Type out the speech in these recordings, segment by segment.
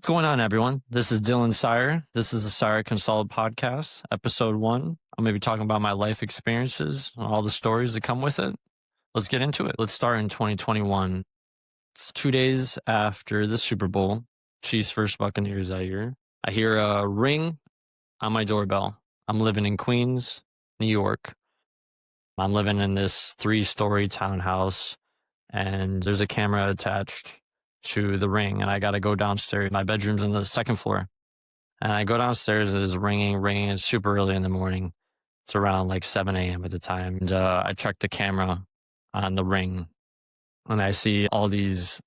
What's going on, everyone? This is Dylan Sire. This is the Sire Consult Podcast, Ep.1. I'm going to be talking about my life experiences and all the stories that come with it. Let's get into it. Let's start in 2021. It's 2 days after the Super Bowl, Chiefs versus Buccaneers that year. I hear a ring on my doorbell. I'm living in Queens, New York. I'm living in this 3-story townhouse, and there's a camera attached to the ring, and I got to go downstairs. My bedroom's on the second floor, and I go downstairs, and it's ringing. It's super early in the morning. It's around like 7 a.m. at the time. And I check the camera on the ring, and I see all these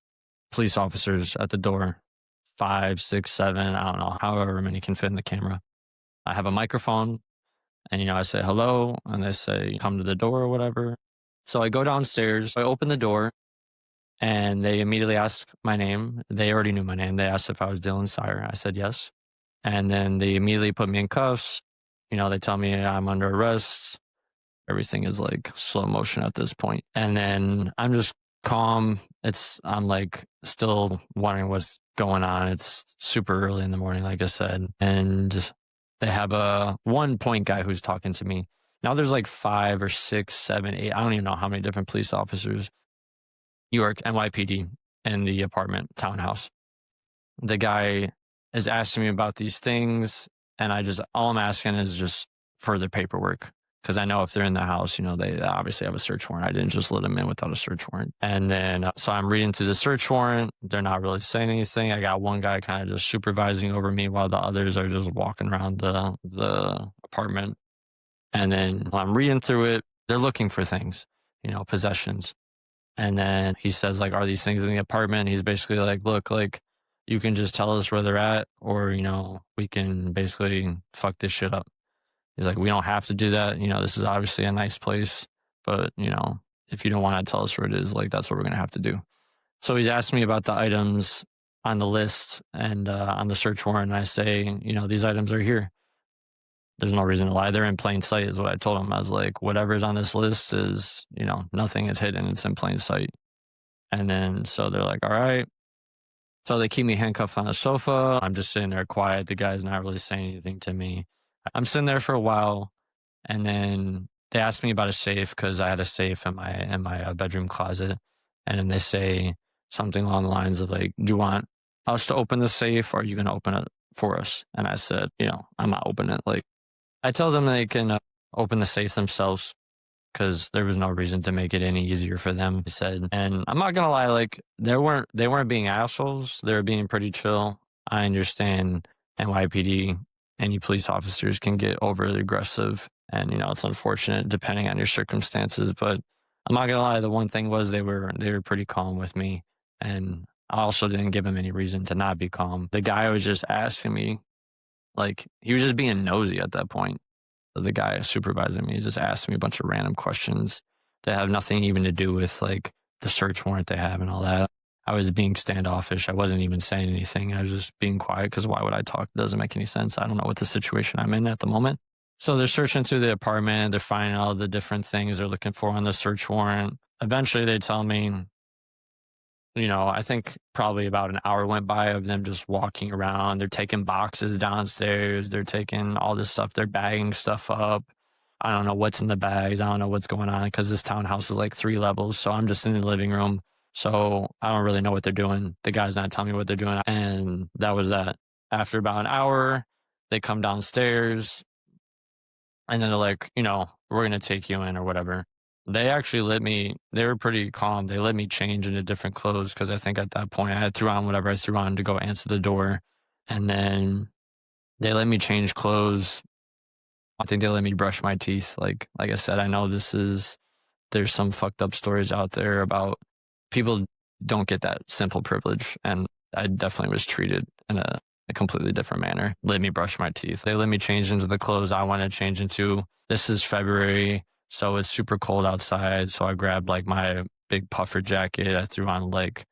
police officers at the door, 5, 6, 7, I don't know, however many can fit in the camera. I have a microphone, and, I say hello, and they say, come to the door or whatever. So I go downstairs, I open the door, and they immediately ask my name. They already knew my name. They asked if I was Dylan Sire. I said yes. And then they immediately put me in cuffs. They tell me I'm under arrest. Everything is like slow motion at this point. And then I'm just calm. I'm like still wondering what's going on. It's super early in the morning, like I said. And they have a 1-point guy who's talking to me. Now there's like 5 or 6, 7, 8. I don't even know how many different police officers. New York, NYPD, in the apartment townhouse. The guy is asking me about these things, and all I'm asking is just further paperwork, because I know if they're in the house, they obviously have a search warrant. I didn't just let them in without a search warrant. And then, so I'm reading through the search warrant. They're not really saying anything. I got one guy kind of just supervising over me while the others are just walking around the apartment. And then while I'm reading through it, they're looking for things, possessions. And then he says, like, are these things in the apartment? He's basically like, look, like, you can just tell us where they're at, or, we can basically fuck this shit up. He's like, we don't have to do that. This is obviously a nice place, but, if you don't want to tell us where it is, like, that's what we're going to have to do. So he's asking me about the items on the list and on the search warrant. And I say, these items are here. There's no reason to lie. They're in plain sight is what I told him. I was like, whatever's on this list is, nothing is hidden. It's in plain sight. And then, so they're like, all right. So they keep me handcuffed on the sofa. I'm just sitting there quiet. The guy's not really saying anything to me. I'm sitting there for a while. And then they asked me about a safe, because I had a safe in my bedroom closet. And then they say something along the lines of like, do you want us to open the safe, or are you going to open it for us? And I said, I'm not opening it. Like, I tell them they can open the safe themselves, because there was no reason to make it any easier for them, he said. And I'm not going to lie, like, they weren't being assholes. They were being pretty chill. I understand NYPD, any police officers can get overly aggressive. And, it's unfortunate depending on your circumstances. But I'm not going to lie, the one thing was they were pretty calm with me. And I also didn't give them any reason to not be calm. The guy was just asking me, like, he was just being nosy at that point. The guy supervising me just asked me a bunch of random questions that have nothing even to do with, like, the search warrant they have and all that. I was being standoffish. I wasn't even saying anything. I was just being quiet, because why would I talk? It doesn't make any sense. I don't know what the situation I'm in at the moment. So they're searching through the apartment. They're finding all the different things they're looking for on the search warrant. Eventually, they tell me, I think probably about an hour went by of them just walking around. They're taking boxes downstairs. They're taking all this stuff. They're bagging stuff up. I don't know what's in the bags. I don't know what's going on, because this townhouse is like 3 levels. So I'm just in the living room. So I don't really know what they're doing. The guy's not telling me what they're doing. And that was that. After about an hour, they come downstairs, and then they're like, we're going to take you in or whatever. They actually they were pretty calm. They let me change into different clothes, because I think at that point I had threw on whatever I threw on to go answer the door. And then they let me change clothes. I think they let me brush my teeth. Like I said, I know there's some fucked up stories out there about people don't get that simple privilege. And I definitely was treated in a completely different manner. Let me brush my teeth. They let me change into the clothes I want to change into. This is February. So it's super cold outside. So I grabbed like my big puffer jacket. I threw on like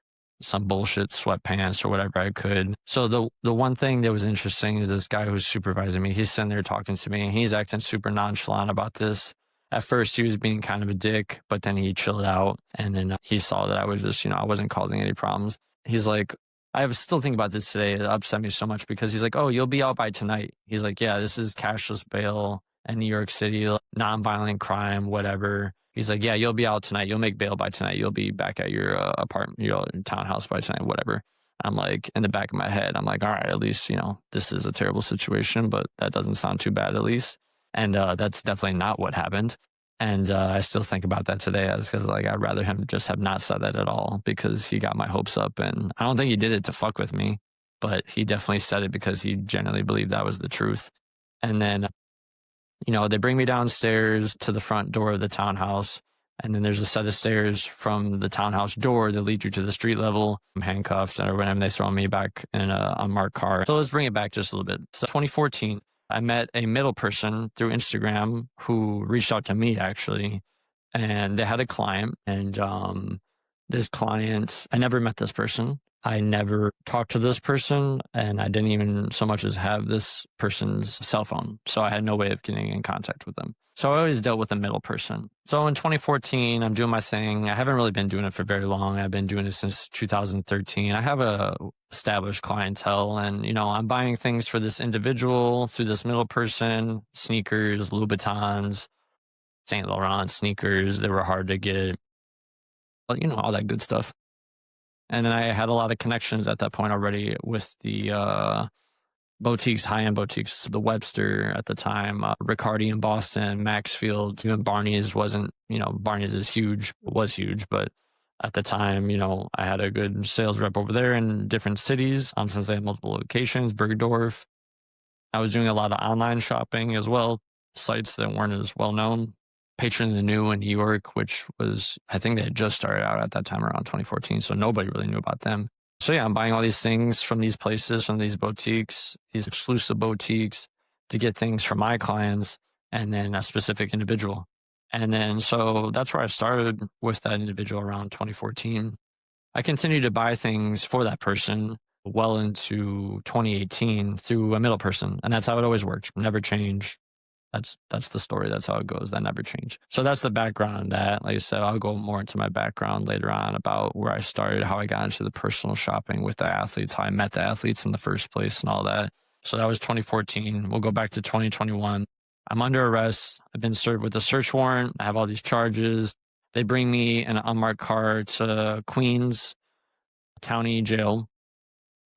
some bullshit sweatpants or whatever I could. So the one thing that was interesting is this guy who's supervising me, he's sitting there talking to me, and he's acting super nonchalant about this. At first he was being kind of a dick, but then he chilled out, and then he saw that I was just, I wasn't causing any problems. He's like, I still think about this today. It upset me so much because he's like, "Oh, you'll be out by tonight." He's like, "Yeah, this is cashless bail in New York City, like, nonviolent crime, whatever." He's like, "Yeah, you'll be out tonight. You'll make bail by tonight. You'll be back at your apartment, your townhouse by tonight, whatever." I'm like, in the back of my head, I'm like, "All right, at least this is a terrible situation, but that doesn't sound too bad, at least." And that's definitely not what happened. And I still think about that today as because like I'd rather him just have not said that at all because he got my hopes up. And I don't think he did it to fuck with me, but he definitely said it because he genuinely believed that was the truth. And then, they bring me downstairs to the front door of the townhouse. And then there's a set of stairs from the townhouse door that lead you to the street level. I'm handcuffed or whenever they throw me back in a unmarked car. So let's bring it back just a little bit. So 2014, I met a middle person through Instagram who reached out to me actually, and they had a client. And this client, I never met this person. I never talked to this person, and I didn't even so much as have this person's cell phone. So I had no way of getting in contact with them. So I always dealt with a middle person. So in 2014, I'm doing my thing. I haven't really been doing it for very long. I've been doing it since 2013. I have a established clientele, and I'm buying things for this individual through this middle person: sneakers, Louboutins, Saint Laurent sneakers. They were hard to get, but all that good stuff. And then I had a lot of connections at that point already with the boutiques, high-end boutiques, the Webster at the time, Riccardi in Boston, Maxfield, even Barney's wasn't, Barney's is huge, was huge, but at the time, I had a good sales rep over there in different cities, since they had multiple locations, Bergdorf. I was doing a lot of online shopping as well, sites that weren't as well known. Patron the New in New York, which was, I think they had just started out at that time around 2014, so nobody really knew about them. So yeah, I'm buying all these things from these places, from these boutiques, these exclusive boutiques to get things from my clients and then a specific individual. And then, so that's where I started with that individual around 2014. I continued to buy things for that person well into 2018 through a middle person. And that's how it always worked. Never changed. That's the story. That's how it goes. That never changed. So that's the background on that. Like I said, I'll go more into my background later on about where I started, how I got into the personal shopping with the athletes, how I met the athletes in the first place and all that. So that was 2014. We'll go back to 2021. I'm under arrest. I've been served with a search warrant. I have all these charges. They bring me in an unmarked car to Queens County Jail,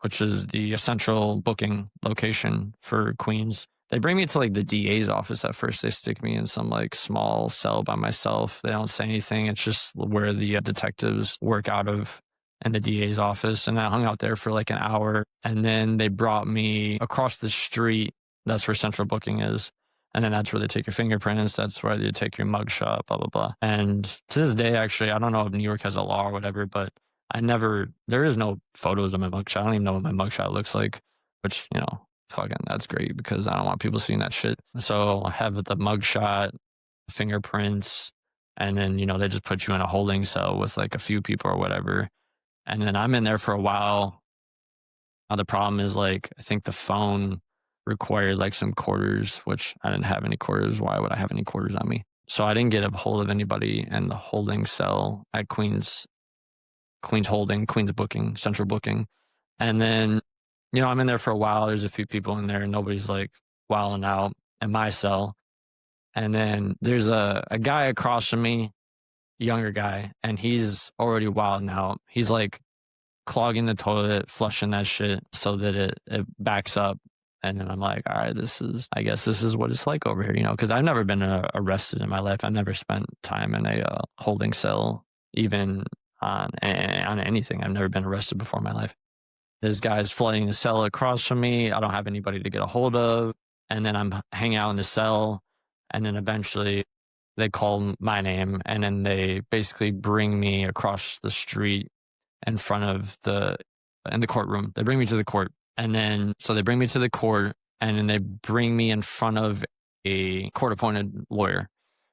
which is the central booking location for Queens. They bring me to like the DA's office at first. They stick me in some like small cell by myself. They don't say anything. It's just where the detectives work out of in the DA's office. And I hung out there for like an hour. And then they brought me across the street. That's where central booking is. And then that's where they take your fingerprints. That's where they take your mugshot, blah, blah, blah. And to this day, actually, I don't know if New York has a law or whatever, but there is no photos of my mugshot. I don't even know what my mugshot looks like, which, fucking, that's great because I don't want people seeing that shit. So I have the mugshot, fingerprints, and then, they just put you in a holding cell with like a few people or whatever. And then I'm in there for a while. Now the problem is like, I think the phone required like some quarters, which I didn't have any quarters. Why would I have any quarters on me? So I didn't get a hold of anybody in the holding cell at Queens Holding, Queens Booking, Central Booking. And then, I'm in there for a while. There's a few people in there. Nobody's like wilding out in my cell. And then there's a guy across from me, younger guy, and he's already wilding out. He's like clogging the toilet, flushing that shit so that it backs up. And then I'm like, all right, I guess this is what it's like over here, because I've never been arrested in my life. I've never spent time in a holding cell, even on anything. I've never been arrested before in my life. This guy's flooding the cell across from me. I don't have anybody to get a hold of. And then I'm hanging out in the cell. And then eventually they call my name. And then they basically bring me across the street in front of in the courtroom. They bring me to the court. And then, so they bring me to the court. And then they bring me in front of a court-appointed lawyer.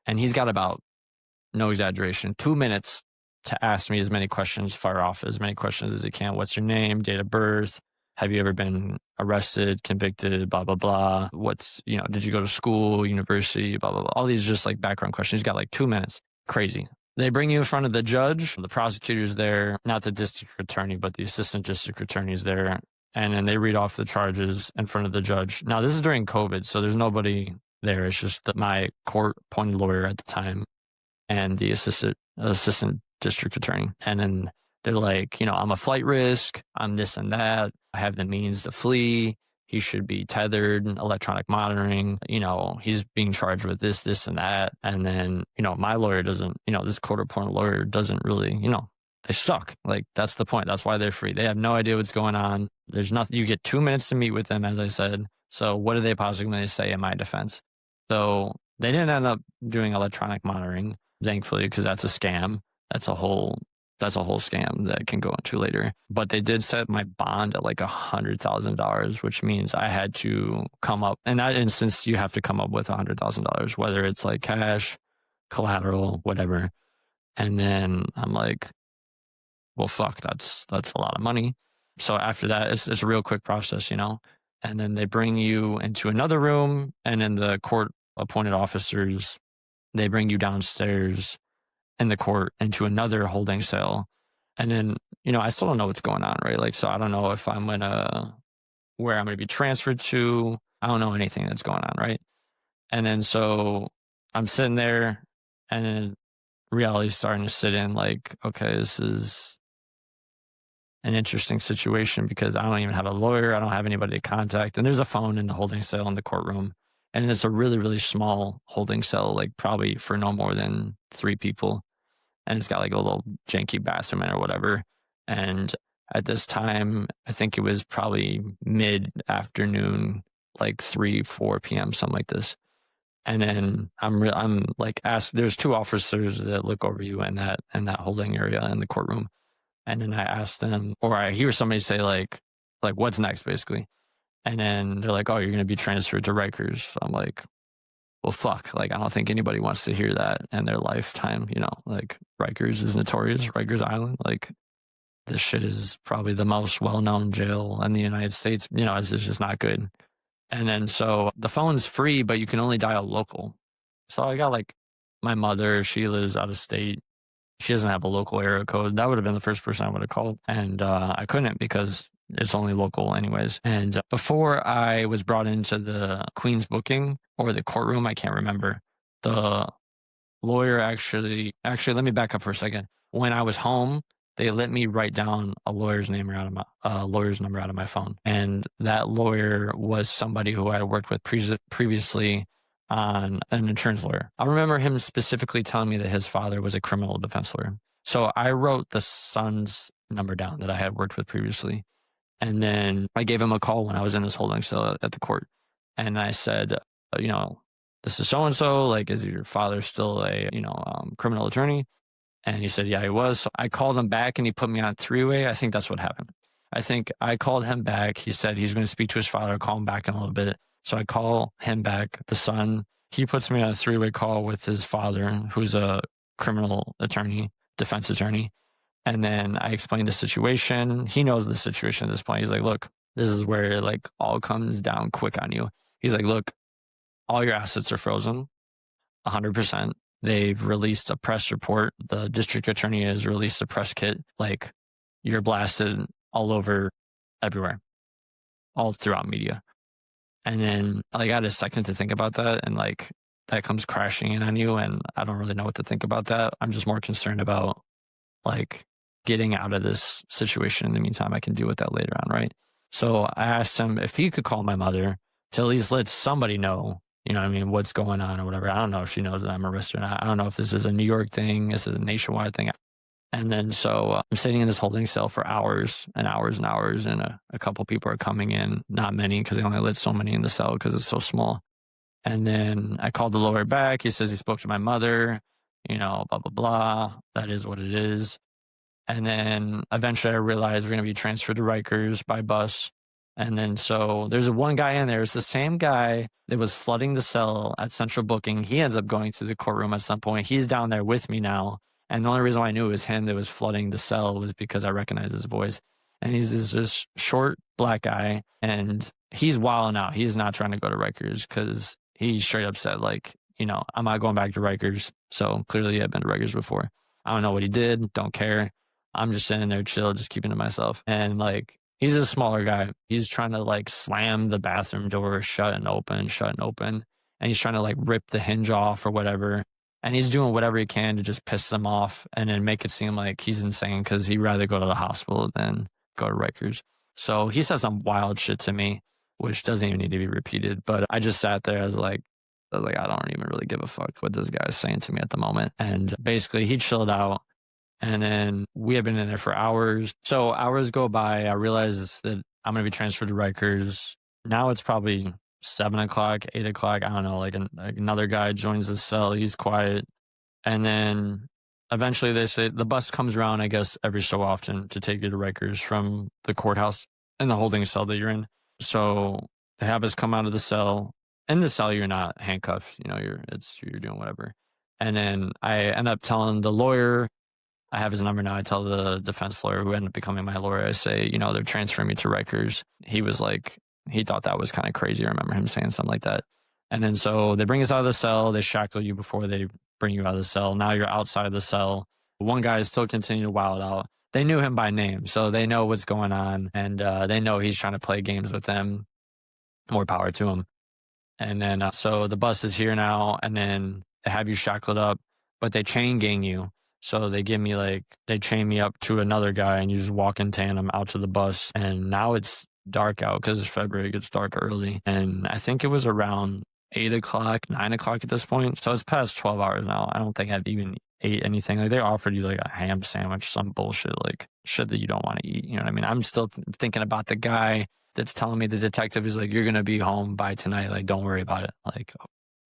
And he's got about, no exaggeration, 2 minutes to ask me as many questions, fire off as many questions as he can. What's your name, date of birth? Have you ever been arrested, convicted, blah, blah, blah. Did you go to school, university, blah, blah, blah. All these just like background questions. He's got like 2 minutes. Crazy. They bring you in front of the judge. The prosecutor's there, not the district attorney, but the assistant district attorney's there. And then they read off the charges in front of the judge. Now, this is during COVID, so there's nobody there. It's just my court-appointed lawyer at the time and the assistant district attorney. And then they're like, I'm a flight risk. I'm this and that. I have the means to flee. He should be tethered, electronic monitoring. He's being charged with this, and that. And then, my lawyer doesn't, this court-appointed lawyer doesn't really, they suck. Like, that's the point. That's why they're free. They have no idea what's going on. There's nothing. You get 2 minutes to meet with them, as I said. So what are they possibly going to say in my defense? So they didn't end up doing electronic monitoring, thankfully, because that's a scam. That's a whole scam that can go into later. But they did set my bond at like $100,000, which means I had to come up. In that instance, you have to come up with $100,000, whether it's like cash, collateral, whatever. And then I'm like, well, fuck, that's a lot of money. So after that, it's a real quick process, And then they bring you into another room, and then the court-appointed officers, they bring you downstairs in the court into another holding cell. And then, I still don't know what's going on, right? Like, so I don't know if where I'm going to be transferred to. I don't know anything that's going on, right? And then so I'm sitting there, and then reality's starting to sit in, like, okay, this is an interesting situation because I don't even have a lawyer. I don't have anybody to contact. And there's a phone in the holding cell in the courtroom. And it's a really, really small holding cell, like probably for no more than 3 people. And it's got like a little janky bathroom in it or whatever. And at this time, I think it was probably mid-afternoon, like 3-4 p.m., something like this. And then I'm like asked, there's 2 officers that look over you in that holding area in the courtroom. And then I asked them, or I hear somebody say like what's next, basically. And then they're like, oh, you're going to be transferred to Rikers. So I'm like, well, fuck, like, I don't think anybody wants to hear that in their lifetime, like Rikers is notorious, Rikers Island. Like, this shit is probably the most well-known jail in the United States. It's just not good. And then so the phone's free, but you can only dial local. So I got like my mother, she lives out of state. She doesn't have a local area code. That would have been the first person I would have called. And I couldn't because it's only local anyways. And before I was brought into the Queen's booking or the courtroom, I can't remember. The lawyer actually, let me back up for a second. When I was home, they let me write down a lawyer's number out of my phone. And that lawyer was somebody who I had worked with previously on an insurance lawyer. I remember him specifically telling me that his father was a criminal defense lawyer. So I wrote the son's number down that I had worked with previously. And then I gave him a call when I was in this holding cell at the court. And I said, this is so-and-so, like, is your father still a, criminal attorney? And he said, yeah, he was. So I called him back and he put me on 3-way. I think that's what happened. I think I called him back. He said he's going to speak to his father, call him back in a little bit. So I call him back, the son. He puts me on a 3-way call with his father, who's a criminal attorney, defense attorney. And then I explained the situation. He knows the situation at this point. He's like, look, this is where it like all comes down quick on you. He's like, look, all your assets are frozen, 100%. They've released a press report. The district attorney has released a press kit. Like, you're blasted all over, everywhere, all throughout media. And then I got a second to think about that. And like, that comes crashing in on you. And I don't really know what to think about that. I'm just more concerned about like getting out of this situation. In the meantime, I can deal with that later on, right? So I asked him if he could call my mother to at least let somebody know, what's going on or whatever. I don't know if she knows that I'm arrested or not. I don't know if this is a New York thing, this is a nationwide thing. And then so I'm sitting in this holding cell for hours and hours and hours, and a couple people are coming in, not many because they only let so many in the cell because it's so small. And then I called the lawyer back. He says he spoke to my mother, blah, blah, blah. That is what it is. And then eventually I realized we're going to be transferred to Rikers by bus. And then so there's one guy in there. It's the same guy that was flooding the cell at Central Booking. He ends up going through the courtroom at some point. He's down there with me now. And the only reason why I knew it was him that was flooding the cell was because I recognized his voice. And he's this short black guy. And he's wilding out. He's not trying to go to Rikers because he straight up said, like, I'm not going back to Rikers. So clearly I've been to Rikers before. I don't know what he did. Don't care. I'm just sitting there chill, just keeping to myself. And like, he's a smaller guy. He's trying to like slam the bathroom door shut and open, shut and open. And he's trying to like rip the hinge off or whatever. And he's doing whatever he can to just piss them off and then make it seem like he's insane because he'd rather go to the hospital than go to Rikers. So he said some wild shit to me, which doesn't even need to be repeated. But I just sat there. I don't even really give a fuck what this guy's saying to me at the moment. And basically, he chilled out. And then we had been in there for hours. So hours go by. I realize that I'm going to be transferred to Rikers. Now it's probably 7 o'clock, 8 o'clock. I don't know. Like another guy joins the cell. He's quiet. And then eventually they say the bus comes around, I guess, every so often to take you to Rikers from the courthouse and the holding cell that you're in. So they have us come out of the cell. In the cell, you're not handcuffed. You know, you're doing whatever. And then I end up telling the lawyer, I have his number now. I tell the defense lawyer who ended up becoming my lawyer, I say, you know, they're transferring me to Rikers. He was like, he thought that was kind of crazy. I remember him saying something like that. And then so they bring us out of the cell. They shackle you before they bring you out of the cell. Now you're outside of the cell. One guy is still continuing to wild out. They knew him by name, so they know what's going on. And they know he's trying to play games with them. More power to him. And then so the bus is here now. And then they have you shackled up, but they chain gang you. So they chain me up to another guy and you just walk in tandem out to the bus. And now it's dark out because it's February. It gets dark early. And I think it was around 8 o'clock, 9 o'clock at this point. So it's past 12 hours now. I don't think I've even ate anything. Like they offered you like a ham sandwich, some bullshit, like shit that you don't want to eat. You know what I mean? I'm still thinking about the guy that's telling me, the detective is like, you're going to be home by tonight. Like, don't worry about it. Like,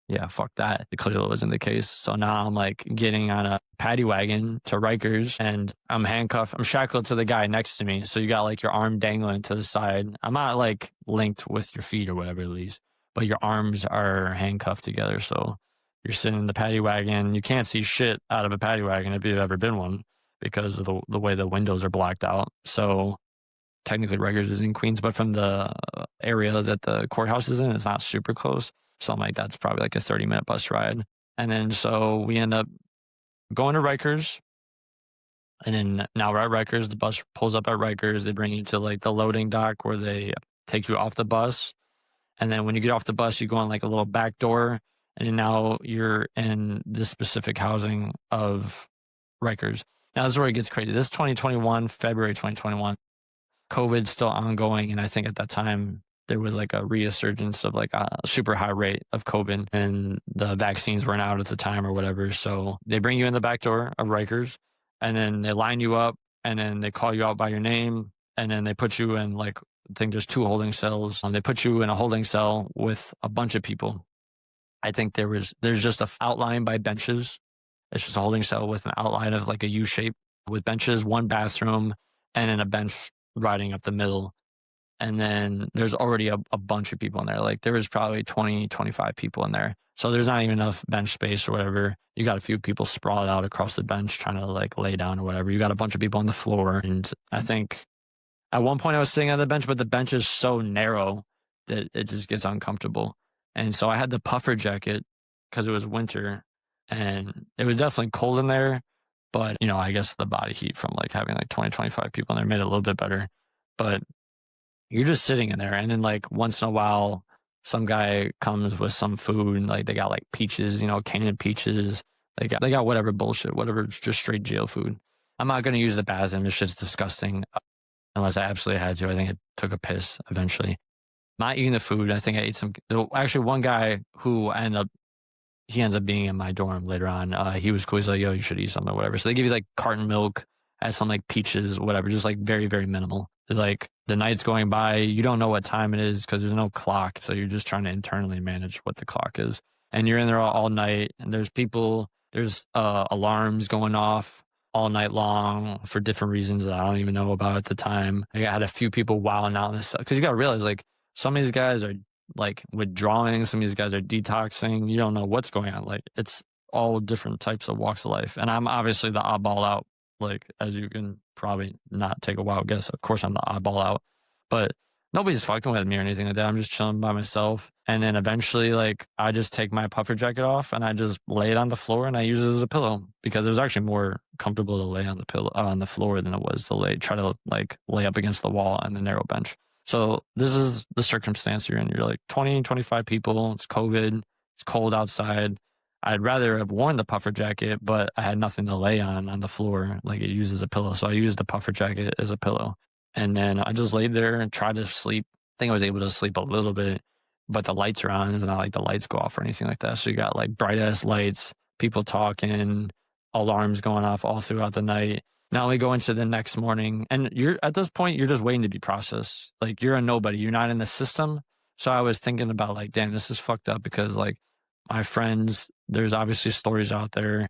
yeah, fuck that. It clearly wasn't the case. So now I'm like getting on a paddy wagon to Rikers and I'm handcuffed. I'm shackled to the guy next to me. So you got like your arm dangling to the side. I'm not like linked with your feet or whatever at least, but your arms are handcuffed together. So you're sitting in the paddy wagon. You can't see shit out of a paddy wagon if you've ever been one because of the way the windows are blacked out. So technically Rikers is in Queens, but from the area that the courthouse is in, it's not super close. So I'm like, that's probably like a 30-minute bus ride. And then so we end up going to Rikers. And then now we're at Rikers. The bus pulls up at Rikers. They bring you to like the loading dock where they take you off the bus. And then when you get off the bus, you go on like a little back door. And then now you're in this specific housing of Rikers. Now this is where it gets crazy. This is 2021, February 2021. COVID's still ongoing. And I think at that time, there was like a resurgence of like a super high rate of COVID and the vaccines weren't out at the time or whatever. So they bring you in the back door of Rikers and then they line you up and then they call you out by your name. And then they put you in like, I think there's 2 holding cells. They put you in a holding cell with a bunch of people. I think there's just a outline by benches. It's just a holding cell with an outline of like a U shape with benches, 1 bathroom, and then a bench riding up the middle. And then there's already a bunch of people in there. Like there was probably 20, 25 people in there. So there's not even enough bench space or whatever. You got a few people sprawled out across the bench trying to like lay down or whatever. You got a bunch of people on the floor. And I think at one point I was sitting on the bench, but the bench is so narrow that it just gets uncomfortable. And so I had the puffer jacket because it was winter and it was definitely cold in there. But, you know, I guess the body heat from like having like 20, 25 people in there made it a little bit better. But you're just sitting in there. And then like once in a while, some guy comes with some food and like they got like peaches, you know, canned peaches. They got whatever bullshit, whatever, just straight jail food. I'm not going to use the bathroom. This shit's disgusting unless I absolutely had to. I think I took a piss eventually. Not eating the food. I think I ate some. Actually, one guy who he ends up being in my dorm later on. He was cool. He's like, yo, you should eat something or whatever. So they give you like carton milk, had some like peaches, whatever, just like very, very minimal. Like the night's going by, you don't know what time it is because there's no clock. So you're just trying to internally manage what the clock is. And you're in there all night and there's alarms going off all night long for different reasons that I don't even know about at the time. I had a few people wilding out and stuff because you got to realize like some of these guys are like withdrawing, some of these guys are detoxing. You don't know what's going on. Like it's all different types of walks of life. And I'm obviously the oddball out. Like, as you can probably not take a wild guess, of course I'm the oddball out. But nobody's fucking with me or anything like that. I'm just chilling by myself. And then eventually, like, I just take my puffer jacket off and I just lay it on the floor and I use it as a pillow because it was actually more comfortable to lay on the pillow on the floor than it was to try to like lay up against the wall on the narrow bench. So this is the circumstance you're in. You're like 20, 25 people. It's COVID. It's cold outside. I'd rather have worn the puffer jacket, but I had nothing to lay on the floor. Like it used as a pillow. So I used the puffer jacket as a pillow. And then I just laid there and tried to sleep. I think I was able to sleep a little bit, but the lights are on. It's not like the lights go off or anything like that. So you got like bright ass lights, people talking, alarms going off all throughout the night. Now we go into the next morning and you're at this point, you're just waiting to be processed. Like you're a nobody. You're not in the system. So I was thinking about like, damn, this is fucked up because like my friends, there's obviously stories out there.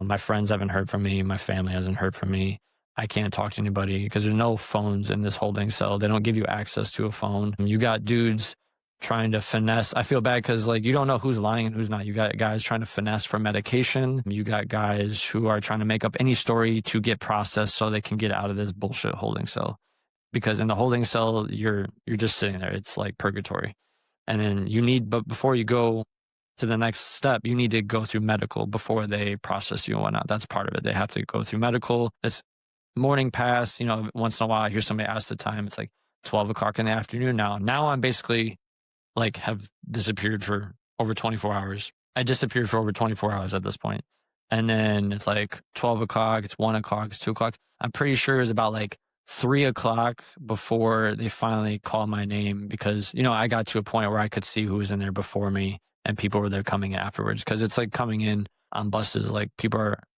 My friends haven't heard from me. My family hasn't heard from me. I can't talk to anybody because there's no phones in this holding cell. They don't give you access to a phone. You got dudes trying to finesse. I feel bad because like you don't know who's lying and who's not. You got guys trying to finesse for medication. You got guys who are trying to make up any story to get processed so they can get out of this bullshit holding cell. Because in the holding cell, you're just sitting there. It's like purgatory. And then but before you go to the next step, you need to go through medical before they process you and whatnot. That's part of it. They have to go through medical. It's morning pass, once in a while I hear somebody ask the time. It's like 12 o'clock in the afternoon now. Now I'm basically like have disappeared for over 24 hours. I disappeared for over 24 hours at this point. And then it's like 12 o'clock, it's 1 o'clock, it's 2 o'clock. I'm pretty sure it's about like 3 o'clock before they finally call my name because, I got to a point where I could see who was in there before me and people were there coming in afterwards because it's like coming in on buses. Like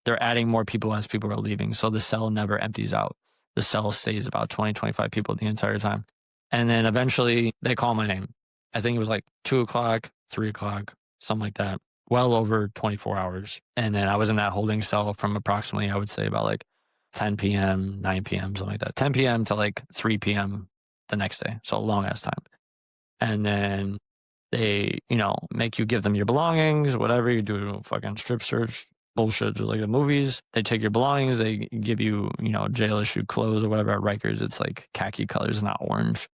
they're adding more people as people are leaving. So the cell never empties out. The cell stays about 20, 25 people the entire time. And then eventually they call my name. I think it was like 2 o'clock, 3 o'clock, something like that. Well over 24 hours. And then I was in that holding cell from approximately, I would say about like 10 p.m., 9 p.m., something like that. 10 p.m. to like 3 p.m. the next day. So a long ass time. And then they, make you give them your belongings, whatever. You do a fucking strip search bullshit, just like the movies. They take your belongings. They give you, jail issued clothes or whatever. At Rikers, it's like khaki colors, not orange,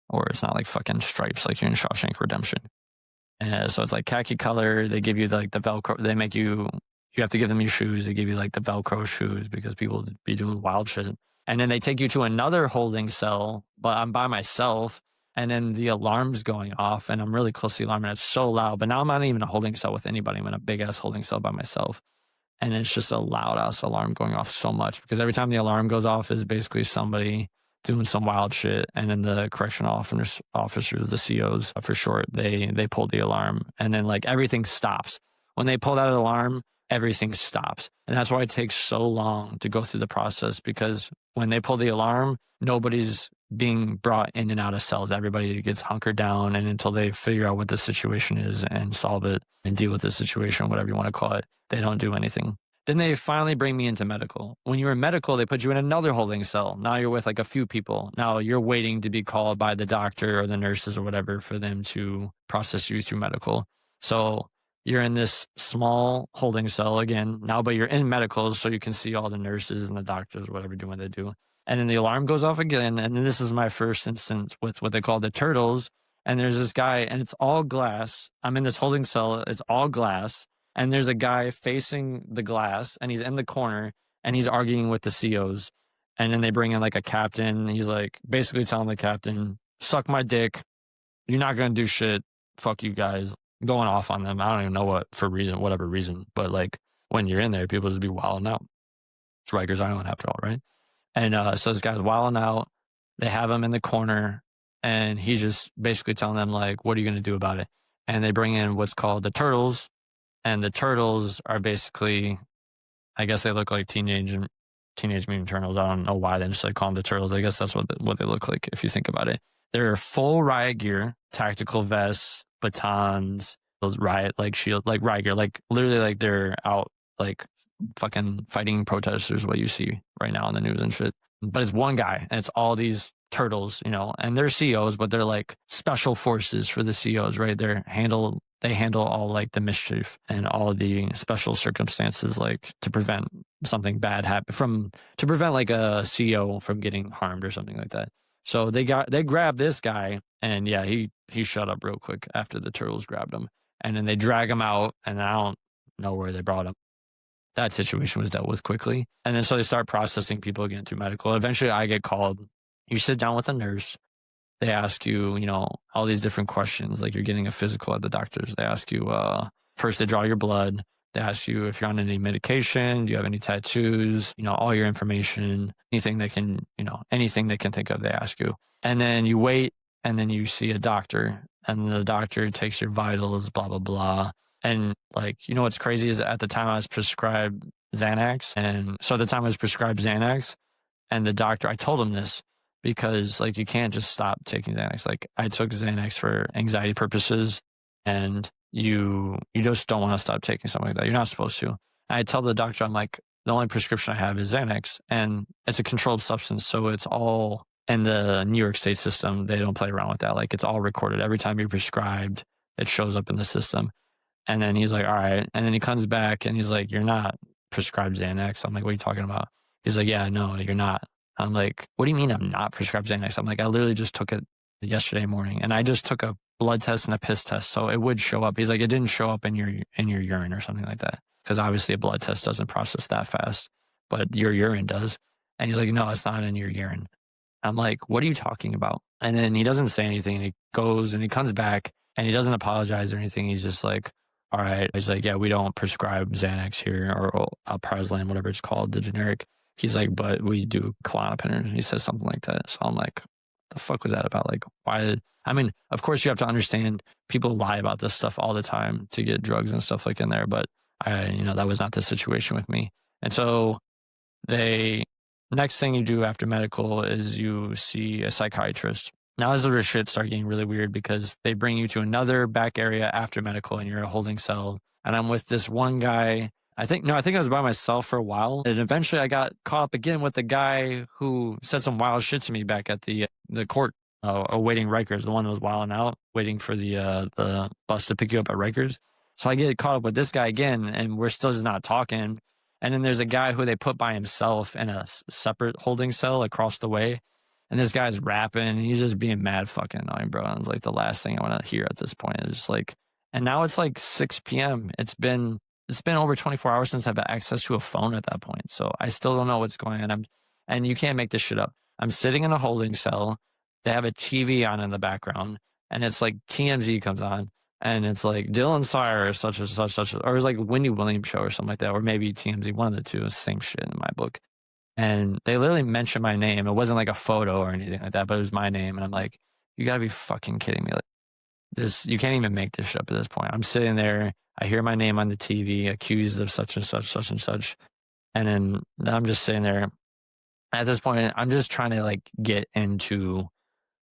or it's not like fucking stripes like you're in Shawshank Redemption. And so it's like khaki color. They give you like the Velcro. They make you have to give them your shoes. They give you like the Velcro shoes because people be doing wild shit. And then they take you to another holding cell, but I'm by myself. And then the alarm's going off and I'm really close to the alarm and it's so loud. But now I'm not even a holding cell with anybody. I'm in a big ass holding cell by myself. And it's just a loud ass alarm going off so much because every time the alarm goes off is basically somebody doing some wild shit. And then the correctional officers, the COs for short, they pull the alarm and then like everything stops. When they pull that alarm, everything stops. And that's why it takes so long to go through the process because when they pull the alarm, nobody's being brought in and out of cells. Everybody gets hunkered down and until they figure out what the situation is and solve it and deal with the situation, whatever you want to call it, they don't do anything. Then they finally bring me into medical. When you're in medical, they put you in another holding cell. Now you're with like a few people. Now you're waiting to be called by the doctor or the nurses or whatever for them to process you through medical. So you're in this small holding cell again now, but you're in medical so you can see all the nurses and the doctors or whatever doing what they do. And then the alarm goes off again. And then this is my first instance with what they call the turtles. And there's this guy and it's all glass. I'm in this holding cell. It's all glass. And there's a guy facing the glass and he's in the corner and he's arguing with the COs. And then they bring in like a captain. He's like basically telling the captain, suck my dick. You're not going to do shit. Fuck you guys. Going off on them. I don't even know whatever reason. But like when you're in there, people just be wilding out. It's Rikers Island after all, right? And so this guy's wilding out. They have him in the corner and he's just basically telling them like, what are you going to do about it? And they bring in what's called the turtles. And the turtles are basically, I guess they look like Teenage Mutant Turtles. I don't know why they just like call them the turtles. I guess that's what they look like if you think about it. They're full riot gear, tactical vests, batons, those riot like shield, like riot gear, like literally like they're out like fucking fighting protesters, what you see right now in the news and shit. But it's one guy and it's all these turtles, and they're COs, but they're like special forces for the COs, right? They handle all like the mischief and all the special circumstances, like to prevent something bad to prevent like a CO from getting harmed or something like that. So they grabbed this guy, and yeah, he shut up real quick after the turtles grabbed him. And then they drag him out, and I don't know where they brought him. That situation was dealt with quickly. And then so they start processing people again through medical. Eventually I get called. You sit down with a nurse. They ask you, all these different questions, like you're getting a physical at the doctor's. They ask you, first they draw your blood. They ask you if you're on any medication, do you have any tattoos, all your information, anything they can think of, they ask you. And then you wait, and then you see a doctor, and the doctor takes your vitals, blah, blah, blah. And what's crazy is at the time I was prescribed Xanax. And so at the time I was prescribed Xanax, and the doctor, I told him this, because you can't just stop taking Xanax. I took Xanax for anxiety purposes, and you just don't want to stop taking something like that. You're not supposed to. And I tell the doctor, I'm like, the only prescription I have is Xanax, and it's a controlled substance. So it's all in the New York State system. They don't play around with that. It's all recorded. Every time you're prescribed, it shows up in the system. And then he's like, all right. And then he comes back and he's like, you're not prescribed Xanax. I'm like, what are you talking about? He's like, yeah, no, you're not. I'm like, what do you mean I'm not prescribed Xanax? I'm like, I literally just took it yesterday morning, and I just took a blood test and a piss test, so it would show up. He's like, it didn't show up in your urine or something like that, because obviously a blood test doesn't process that fast, but your urine does. And he's like, no, it's not in your urine. I'm like, what are you talking about? And then he doesn't say anything, and he goes and he comes back, and he doesn't apologize or anything. He's just like, all right. He's like, yeah, we don't prescribe Xanax here, or Alprazolam, whatever it's called, the generic. He's like, but we do Klonopin. And he says something like that. So I'm like, the fuck was that about? Why? I mean, of course you have to understand people lie about this stuff all the time to get drugs and stuff in there. But that was not the situation with me. And so next thing you do after medical is you see a psychiatrist. Now this is where shit start getting really weird, because they bring you to another back area after medical, and you're a holding cell. And I'm with this one guy. I think I was by myself for a while. And eventually I got caught up again with the guy who said some wild shit to me back at the court, awaiting Rikers, the one that was wilding out, waiting for the bus to pick you up at Rikers. So I get caught up with this guy again, and we're still just not talking. And then there's a guy who they put by himself in a separate holding cell across the way. And this guy's rapping, and he's just being mad fucking annoying, bro. And it's like the last thing I want to hear at this point. It's just and now it's 6 p.m. It's been over 24 hours since I've had access to a phone at that point. So I still don't know what's going on. And you can't make this shit up. I'm sitting in a holding cell. They have a TV on in the background, and it's TMZ comes on, and it's Dylan Sire or such and such, or it's Wendy Williams show or something like that, or maybe TMZ, one of the two. It's the same shit in my book. And they literally mentioned my name. It wasn't a photo or anything like that, but it was my name. And I'm like, you gotta be fucking kidding me. This, you can't even make this shit up at this point. I'm sitting there. I hear my name on the TV, accused of such and such, such and such. And then I'm just sitting there. At this point, I'm just trying to get into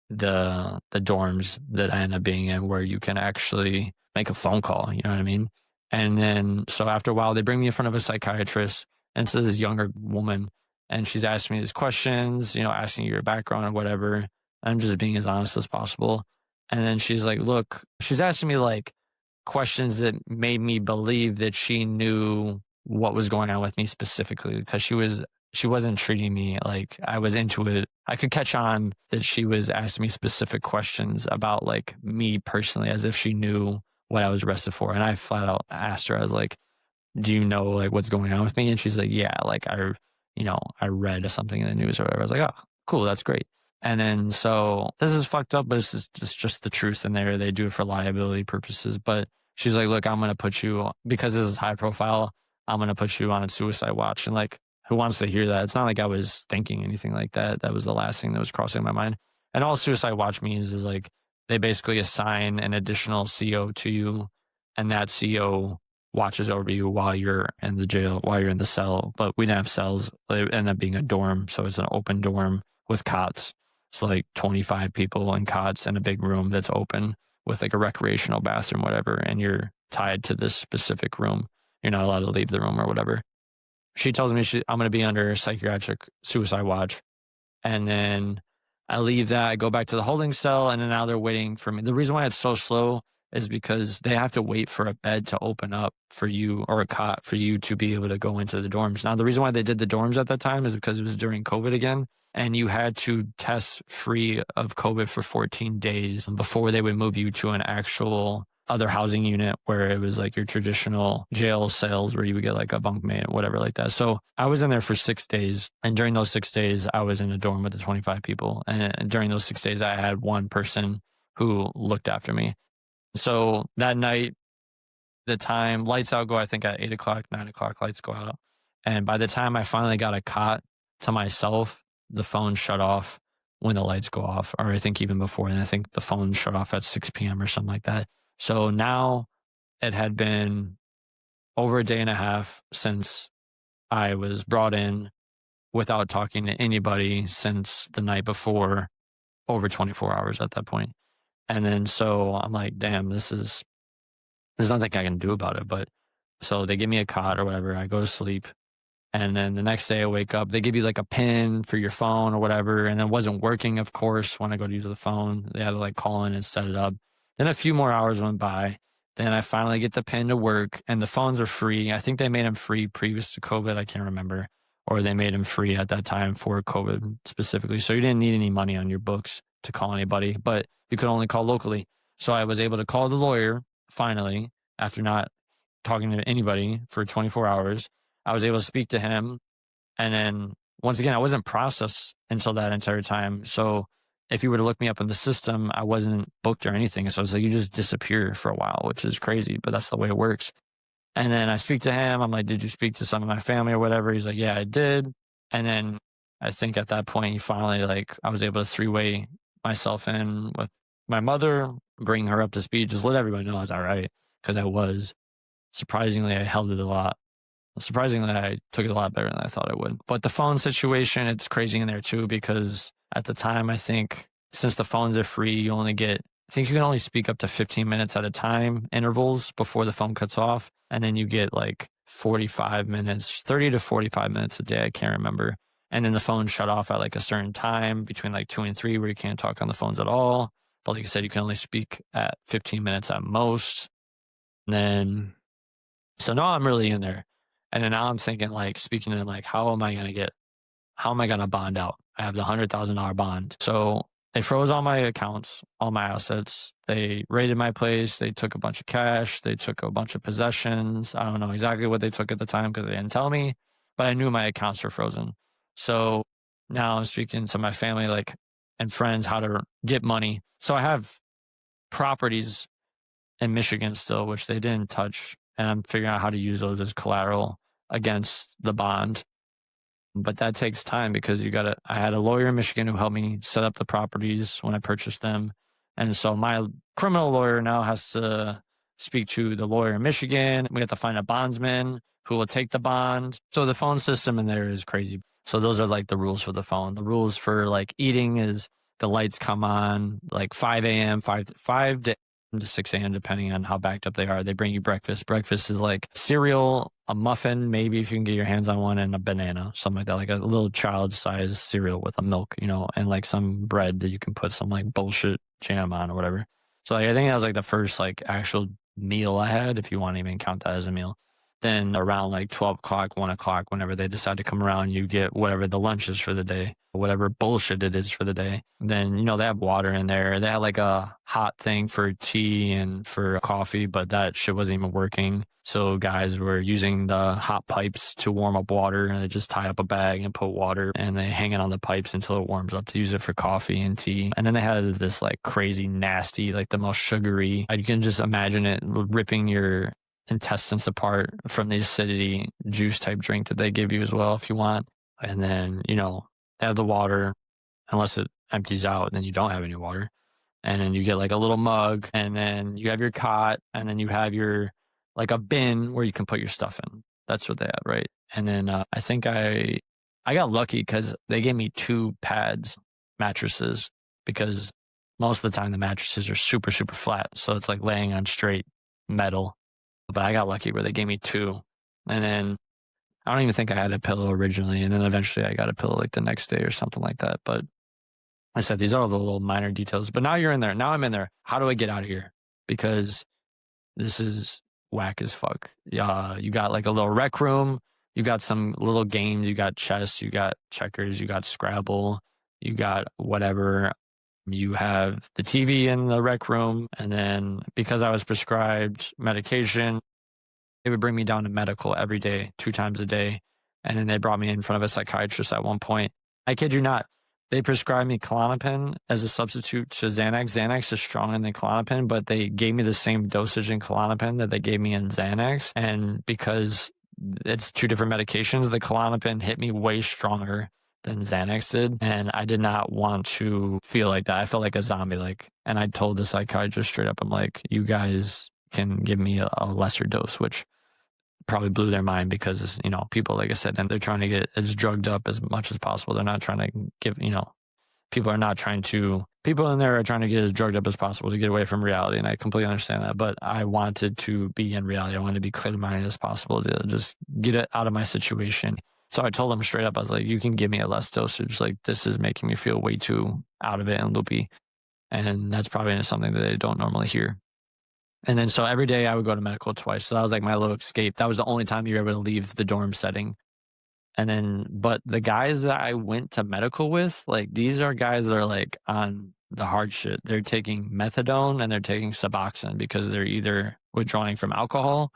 the dorms that I end up being in, where you can actually make a phone call. You know what I mean? And then, so after a while, they bring me in front of a psychiatrist, and it's this younger woman, and she's asking me these questions, asking your background or whatever. I'm just being as honest as possible. And then she's like, look, she's asking me questions that made me believe that she knew what was going on with me specifically, because she wasn't treating me like I was into it. I could catch on that she was asking me specific questions about me personally, as if she knew what I was arrested for. And I flat out asked her, I was like, do you know what's going on with me? And she's like, yeah, I read something in the news or whatever. I was like, oh, cool, that's great. And then, so this is fucked up, but it's just the truth in there. They do it for liability purposes. But she's like, look, I'm going to put you, because this is high profile, I'm going to put you on a suicide watch. And who wants to hear that? It's not I was thinking anything like that. That was the last thing that was crossing my mind. And all suicide watch means is they basically assign an additional CO to you, and that CO watches over you while you're in the jail, while you're in the cell. But we didn't have cells. They end up being a dorm. So it's an open dorm with cots. So 25 people in cots in a big room that's open with a recreational bathroom, whatever. And you're tied to this specific room. You're not allowed to leave the room or whatever. She tells me I'm going to be under psychiatric suicide watch. And then I leave that. I go back to the holding cell, and then now they're waiting for me. The reason why it's so slow is because they have to wait for a bed to open up for you, or a cot for you to be able to go into the dorms. Now, the reason why they did the dorms at that time is because it was during COVID again. and you had to test free of COVID for 14 days before they would move you to an actual other housing unit where it was like your traditional jail cells where you would get like a bunkmate or whatever like that. So I was in there for 6 days. And during those 6 days, I was in a dorm with the 25 people. And during those 6 days, I had one person who looked after me. So that night, the time lights out go, I think at 8 o'clock, 9 o'clock, lights go out. And by the time I finally got a cot to myself, the phone shut off when the lights go off, or I think even before. And I think the phone shut off at 6 p.m. or something like that. So now it had been over a day and a half since I was brought in without talking to anybody since the night before, over 24 hours at that point. And then so I'm like, damn, there's nothing I can do about it. But so they give me a cot or whatever. I go to sleep. And then the next day I wake up, they give you like a pin for your phone or whatever. And it wasn't working, of course, when I go to use the phone. They had to like call in and set it up. Then a few more hours went by. Then I finally get the pin to work, and the phones are free. I think they made them free previous to COVID. I can't remember. Or they made them free at that time for COVID specifically. So you didn't need any money on your books to call anybody, but you could only call locally. So I was able to call the lawyer finally after not talking to anybody for 24 hours. I was able to speak to him. And then once again, I wasn't processed until that entire time. So if you were to look me up in the system, I wasn't booked or anything. So it's like, you just disappear for a while, which is crazy, but that's the way it works. And then I speak to him. I'm like, did you speak to some of my family or whatever? He's like, yeah, I did. And then I think at that point, he finally, like, I was able to three-way myself in with my mother, bring her up to speed, just let everybody know I was all right. Because I was. Surprisingly, I held it a lot. Surprisingly, I took it a lot better than I thought I would. But the phone situation, it's crazy in there too, because at the time, I think since the phones are free, I think you can only speak up to 15 minutes at a time intervals before the phone cuts off. And then you get like 45 minutes, 30 to 45 minutes a day. I can't remember. And then the phone shut off at like a certain time between like 2 and 3 where you can't talk on the phones at all. But like I said, you can only speak at 15 minutes at most. And then, so now I'm really in there. And then now I'm thinking, like, speaking to them, like, how am I going to bond out? I have the $100,000 bond. So they froze all my accounts, all my assets. They raided my place. They took a bunch of cash. They took a bunch of possessions. I don't know exactly what they took at the time because they didn't tell me, but I knew my accounts were frozen. So now I'm speaking to my family, like, and friends, how to get money. So I have properties in Michigan still, which they didn't touch. And I'm figuring out how to use those as collateral against the bond. But that takes time because I had a lawyer in Michigan who helped me set up the properties when I purchased them. And so my criminal lawyer now has to speak to the lawyer in Michigan. We have to find a bondsman who will take the bond. So the phone system in there is crazy. So those are like the rules for the phone. The rules for like eating is the lights come on like 5 a.m., 5 to 6 a.m., depending on how backed up they are. They bring you breakfast. Breakfast is like cereal, a muffin, maybe if you can get your hands on one, and a banana, something like that, like a little child-sized cereal with a milk, and like some bread that you can put some like bullshit jam on or whatever. So like, I think that was like the first like actual meal I had, if you want to even count that as a meal. Then around like 12 o'clock, 1 o'clock, whenever they decide to come around, you get whatever the lunch is for the day, whatever bullshit it is for the day. Then, they have water in there. They had like a hot thing for tea and for coffee, but that shit wasn't even working. So guys were using the hot pipes to warm up water, and they just tie up a bag and put water and they hang it on the pipes until it warms up to use it for coffee and tea. And then they had this like crazy nasty, like the most sugary, you can just imagine it ripping your intestines apart from the acidity juice type drink that they give you as well if you want. And then, they have the water. Unless it empties out, then you don't have any water. And then you get like a little mug, and then you have your cot, and then you have your like a bin where you can put your stuff in. That's what they have, right? And then I think I got lucky because they gave me 2 pads mattresses, because most of the time the mattresses are super, super flat. So it's like laying on straight metal. But I got lucky where they gave me 2. And then I don't even think I had a pillow originally. And then eventually I got a pillow like the next day or something like that. But I said, these are all the little minor details. But now you're in there. Now I'm in there. How do I get out of here? Because this is whack as fuck. You got like a little rec room You got some little games, you got chess, you got checkers, you got Scrabble, you got whatever. You have the TV in the rec room. And then because I was prescribed medication, they would bring me down to medical every day, 2 times a day. And then they brought me in front of a psychiatrist at one point. I kid you not. They prescribed me Klonopin as a substitute to Xanax. Xanax is stronger than Klonopin, but they gave me the same dosage in Klonopin that they gave me in Xanax. And because it's 2 different medications, the Klonopin hit me way stronger than Xanax did. And I did not want to feel like that. I felt like a zombie. And I told the psychiatrist straight up, I'm like, you guys can give me a lesser dose, which probably blew their mind because, people, like I said, and they're trying to get as drugged up as much as possible. They're not trying to give, people in there are trying to get as drugged up as possible to get away from reality. And I completely understand that. But I wanted to be in reality. I wanted to be clear-minded as possible to just get it out of my situation. So I told them straight up, I was like, you can give me a less dosage. Like, this is making me feel way too out of it and loopy. And that's probably something that they don't normally hear. And then so every day I would go to medical twice. So that was like my little escape. That was the only time you were able to leave the dorm setting. And then, but the guys that I went to medical with, like, these are guys that are like on the hard shit. They're taking methadone and they're taking Suboxone because they're either withdrawing from alcohol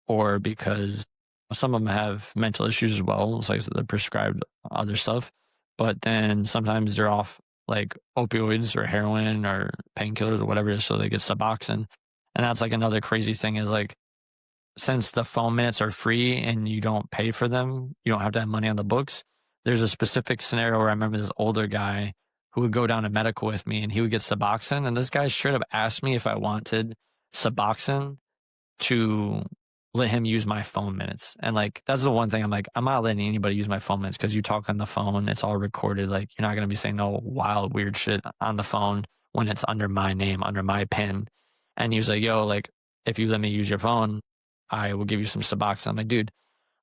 or because some of them have mental issues as well. It's like they're prescribed other stuff. But then sometimes they're off like opioids or heroin or painkillers or whatever it is, so they get Suboxone. And that's like another crazy thing is like, since the phone minutes are free and you don't pay for them, you don't have to have money on the books. There's a specific scenario where I remember this older guy who would go down to medical with me and he would get Suboxone. And this guy straight up asked me if I wanted Suboxone to let him use my phone minutes. And like, that's the one thing I'm like, I'm not letting anybody use my phone minutes because you talk on the phone, it's all recorded. Like, you're not going to be saying no wild, weird shit on the phone when it's under my name, under my pen. And he was like, yo, like, if you let me use your phone, I will give you some Suboxone. I'm like, dude,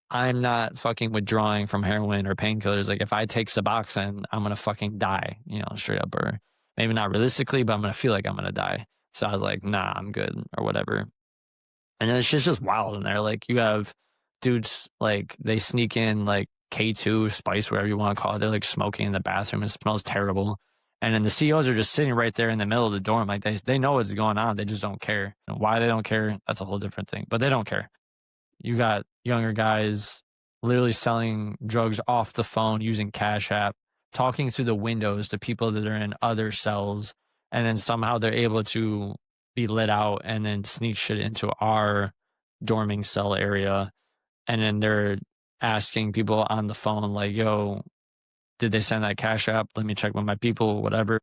I'm not fucking withdrawing from heroin or painkillers. Like, if I take Suboxone, I'm going to fucking die, straight up. Or maybe not realistically, but I'm going to feel like I'm going to die. So I was like, nah, I'm good or whatever. And then it's just wild in there. Like, you have dudes, like, they sneak in like K2, spice, whatever you want to call it. They're like smoking in the bathroom. It smells terrible. And then the CEOs are just sitting right there in the middle of the dorm. Like, they know what's going on. They just don't care. And why they don't care, that's a whole different thing. But they don't care. You got younger guys literally selling drugs off the phone using Cash App, talking through the windows to people that are in other cells. And then somehow they're able to be let out and then sneak shit into our dorming cell area. And then they're asking people on the phone, like, yo, did they send that Cash App? Let me check with my people, whatever.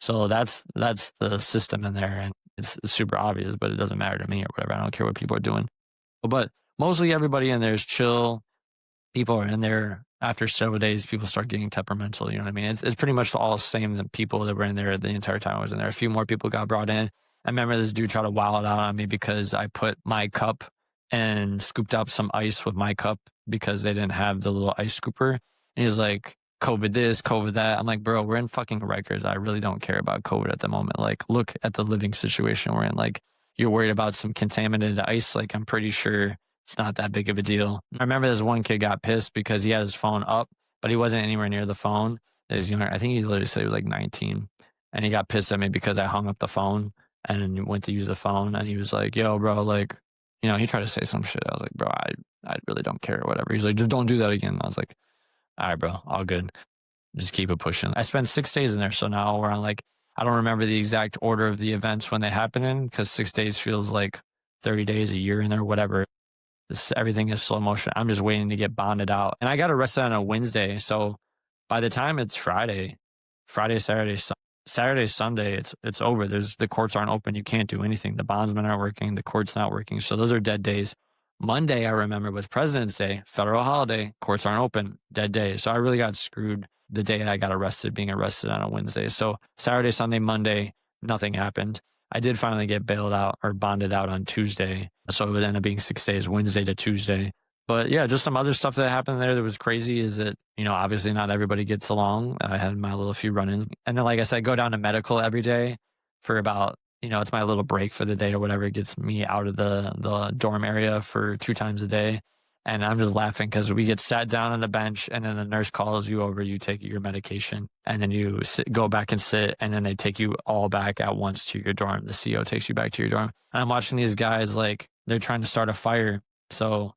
So that's the system in there. And it's super obvious, but it doesn't matter to me or whatever. I don't care what people are doing. But mostly everybody in there is chill. People are in there after several days. People start getting temperamental. You know what I mean? It's pretty much all the same people that were in there the entire time I was in there. A few more people got brought in. I remember this dude tried to wild out on me because I put my cup and scooped up some ice with my cup because they didn't have the little ice scooper. And he was like, COVID this, COVID that. I'm like, bro, we're in fucking Rikers. I really don't care about COVID at the moment. Like, look at the living situation we're in. Like, you're worried about some contaminated ice. Like, I'm pretty sure it's not that big of a deal. I remember this one kid got pissed because he had his phone up, but he wasn't anywhere near the phone. He was younger. I think he literally said he was like 19. And he got pissed at me because I hung up the phone and went to use the phone. And he was like, yo, bro, like, he tried to say some shit. I was like, bro, I really don't care or whatever. He's like, just don't do that again. I was like, all right, bro, all good. Just keep it pushing. I spent 6 days in there. So now we're on like, I don't remember the exact order of the events when they happen in because 6 days feels like 30 days, a year in there, whatever. Everything is slow motion. I'm just waiting to get bonded out. And I got arrested on a Wednesday. So by the time it's Friday, Saturday, Sunday, it's over. The courts aren't open. You can't do anything. The bondsmen aren't working. The court's not working. So those are dead days. Monday, I remember, was President's Day, federal holiday. Courts aren't open, dead day. So I really got screwed the day I got arrested, being arrested on a Wednesday. So Saturday, Sunday, Monday, nothing happened. I did finally get bailed out or bonded out on Tuesday. So it would end up being 6 days, Wednesday to Tuesday. But yeah, just some other stuff that happened there that was crazy is that, obviously not everybody gets along. I had my little few run-ins. And then, like I said, go down to medical every day for about, it's my little break for the day or whatever. It gets me out of the dorm area for 2 times a day. And I'm just laughing because we get sat down on the bench, and then the nurse calls you over, you take your medication, and then you go back and sit, and then they take you all back at once to your dorm. The CO takes you back to your dorm. And I'm watching these guys like they're trying to start a fire. So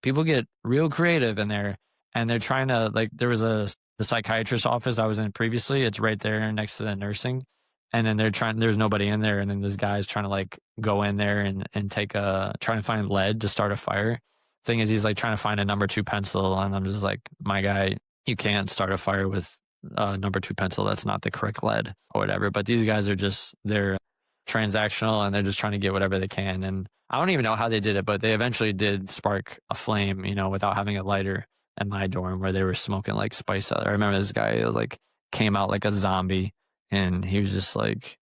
people get real creative in there, and they're trying to, like, there was the psychiatrist's office I was in previously. It's right there next to the nursing. And then there's nobody in there. And then this guy's trying to like go in there and trying to find lead to start a fire. Thing is, he's like trying to find a number 2 pencil. And I'm just like, my guy, you can't start a fire with a number 2 pencil. That's not the correct lead or whatever. But these guys are they're transactional, and they're just trying to get whatever they can. And I don't even know how they did it, but they eventually did spark a flame, without having a lighter in my dorm, where they were smoking like spice out there. I remember this guy like came out like a zombie, and he was just like,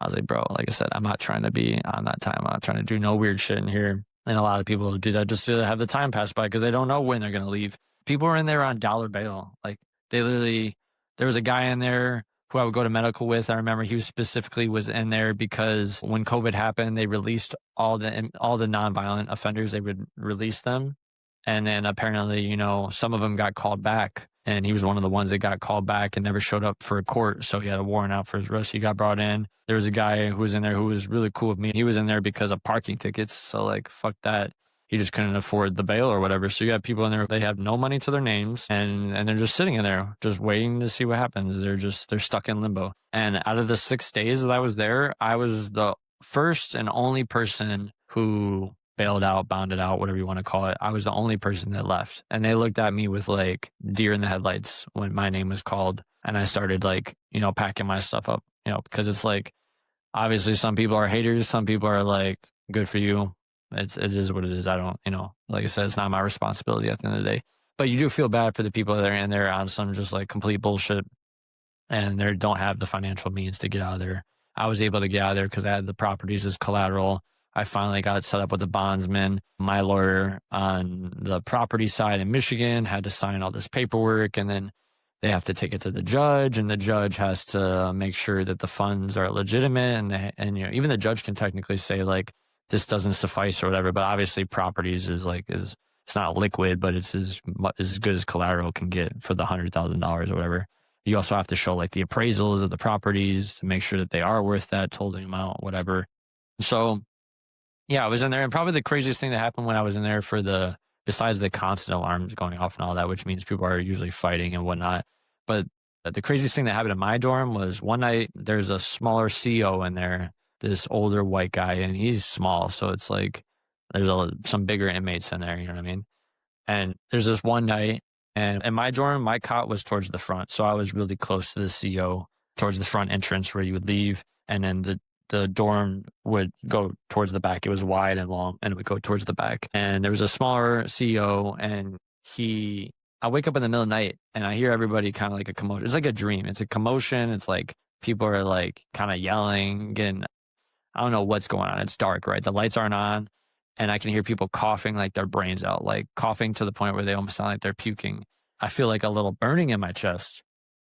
I was like, bro, like I said, I'm not trying to be on that time. I'm not trying to do no weird shit in here. And a lot of people do that just to have the time pass by because they don't know when they're going to leave. People were in there on dollar bail. Like there was a guy in there who I would go to medical with. I remember he was in there because when COVID happened, they released all the nonviolent offenders. They would release them. And then apparently, some of them got called back. And he was one of the ones that got called back and never showed up for a court. So he had a warrant out for his arrest. He got brought in. There was a guy who was in there who was really cool with me. He was in there because of parking tickets. So like, fuck that. He just couldn't afford the bail or whatever. So you have people in there, they have no money to their names, and they're just sitting in there, just waiting to see what happens. They're stuck in limbo. And out of the 6 days that I was there, I was the first and only person who bailed out, bonded out, whatever you want to call it. I was the only person that left. And they looked at me with like deer in the headlights when my name was called. And I started like, packing my stuff up, because it's like, obviously some people are haters. Some people are like, good for you. It is what it is. I don't, like I said, it's not my responsibility at the end of the day. But you do feel bad for the people that are in there on some just like complete bullshit, and they don't have the financial means to get out of there. I was able to get out of there because I had the properties as collateral. I finally got set up with a bondsman. My lawyer on the property side in Michigan had to sign all this paperwork, and then they have to take it to the judge, and the judge has to make sure that the funds are legitimate. And even the judge can technically say like, this doesn't suffice or whatever. But obviously properties is it's not liquid, but it's as good as collateral can get for the $100,000 or whatever. You also have to show like the appraisals of the properties to make sure that they are worth that total amount, whatever. So yeah, I was in there, and probably the craziest thing that happened when I was in there besides the constant alarms going off and all that, which means people are usually fighting and whatnot. But the craziest thing that happened in my dorm was one night there's a smaller CO in there, this older white guy, and he's small. So it's like there's some bigger inmates in there, you know what I mean? And there's this one night, and in my dorm, my cot was towards the front. So I was really close to the CO, towards the front entrance where you would leave. And then the dorm would go towards the back. It was wide and long, and it would go towards the back. And there was a smaller CEO, and I wake up in the middle of the night, and I hear everybody kind of like a commotion. It's like a dream. It's a commotion. It's like people are like kind of yelling, I don't know what's going on. It's dark, right? The lights aren't on, and I can hear people coughing like their brains out, like coughing to the point where they almost sound like they're puking. I feel like a little burning in my chest.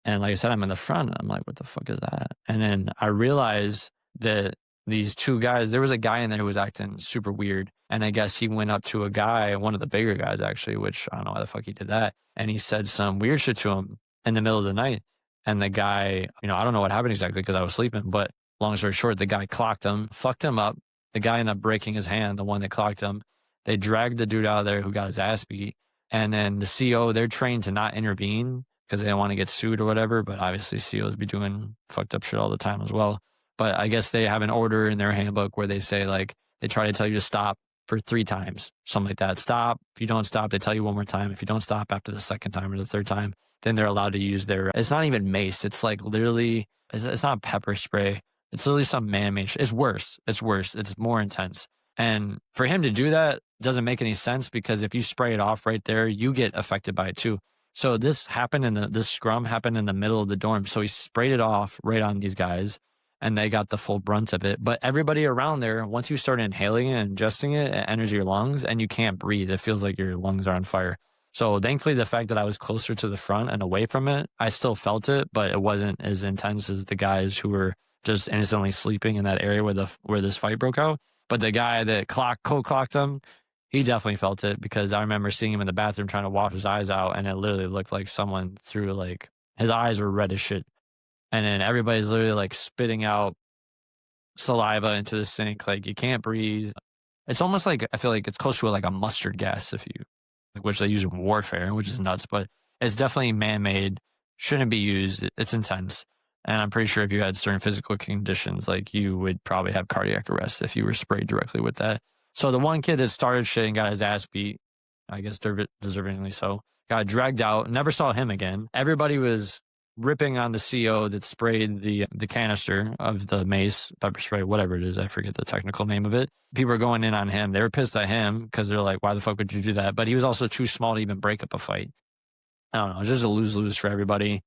And like I said, I'm in the front. I'm like, what the fuck is that? And then I realize that these 2 guys, there was a guy in there who was acting super weird. And I guess he went up to a guy, one of the bigger guys actually, which I don't know why the fuck he did that. And he said some weird shit to him in the middle of the night. And the guy, I don't know what happened exactly because I was sleeping, but long story short, the guy clocked him, fucked him up. The guy ended up breaking his hand, the one that clocked him. They dragged the dude out of there who got his ass beat. And then the CO, they're trained to not intervene because they don't want to get sued or whatever. But obviously COs be doing fucked up shit all the time as well. But I guess they have an order in their handbook where they say like, they try to tell you to stop for 3 times, something like that. Stop. If you don't stop, they tell you one more time. If you don't stop after the second time or the third time, then they're allowed to use it's not even mace. It's like literally, it's not pepper spray. It's literally some man-made shit. It's worse. It's more intense. And for him to do that doesn't make any sense because if you spray it off right there, you get affected by it too. So this scrum happened in the middle of the dorm. So he sprayed it off right on these guys, and they got the full brunt of it. But everybody around there, once you start inhaling it and ingesting it, it enters your lungs and you can't breathe. It feels like your lungs are on fire. So thankfully, the fact that I was closer to the front and away from it, I still felt it, but it wasn't as intense as the guys who were just instantly sleeping in that area where this fight broke out. But the guy that cold clocked him, He definitely felt it because I remember seeing him in the bathroom trying to wash his eyes out, and it literally looked like someone threw like his eyes were red as shit. And then everybody's literally like spitting out saliva into the sink. Like you can't breathe. It's almost like I feel like it's close to like a mustard gas if you like, which they use in warfare, which is nuts, but it's definitely man-made. Shouldn't be used. It's intense. And I'm pretty sure if you had certain physical conditions, like you would probably have cardiac arrest if you were sprayed directly with that. So the one kid that started shit and got his ass beat, I guess deservingly so, got dragged out, never saw him again. Everybody was ripping on the CO that sprayed the canister of the mace, pepper spray, whatever it is. I forget the technical name of it. People were going in on him. They were pissed at him because they're like, why the fuck would you do that? But he was also too small to even break up a fight. I don't know. It's just a lose-lose for everybody.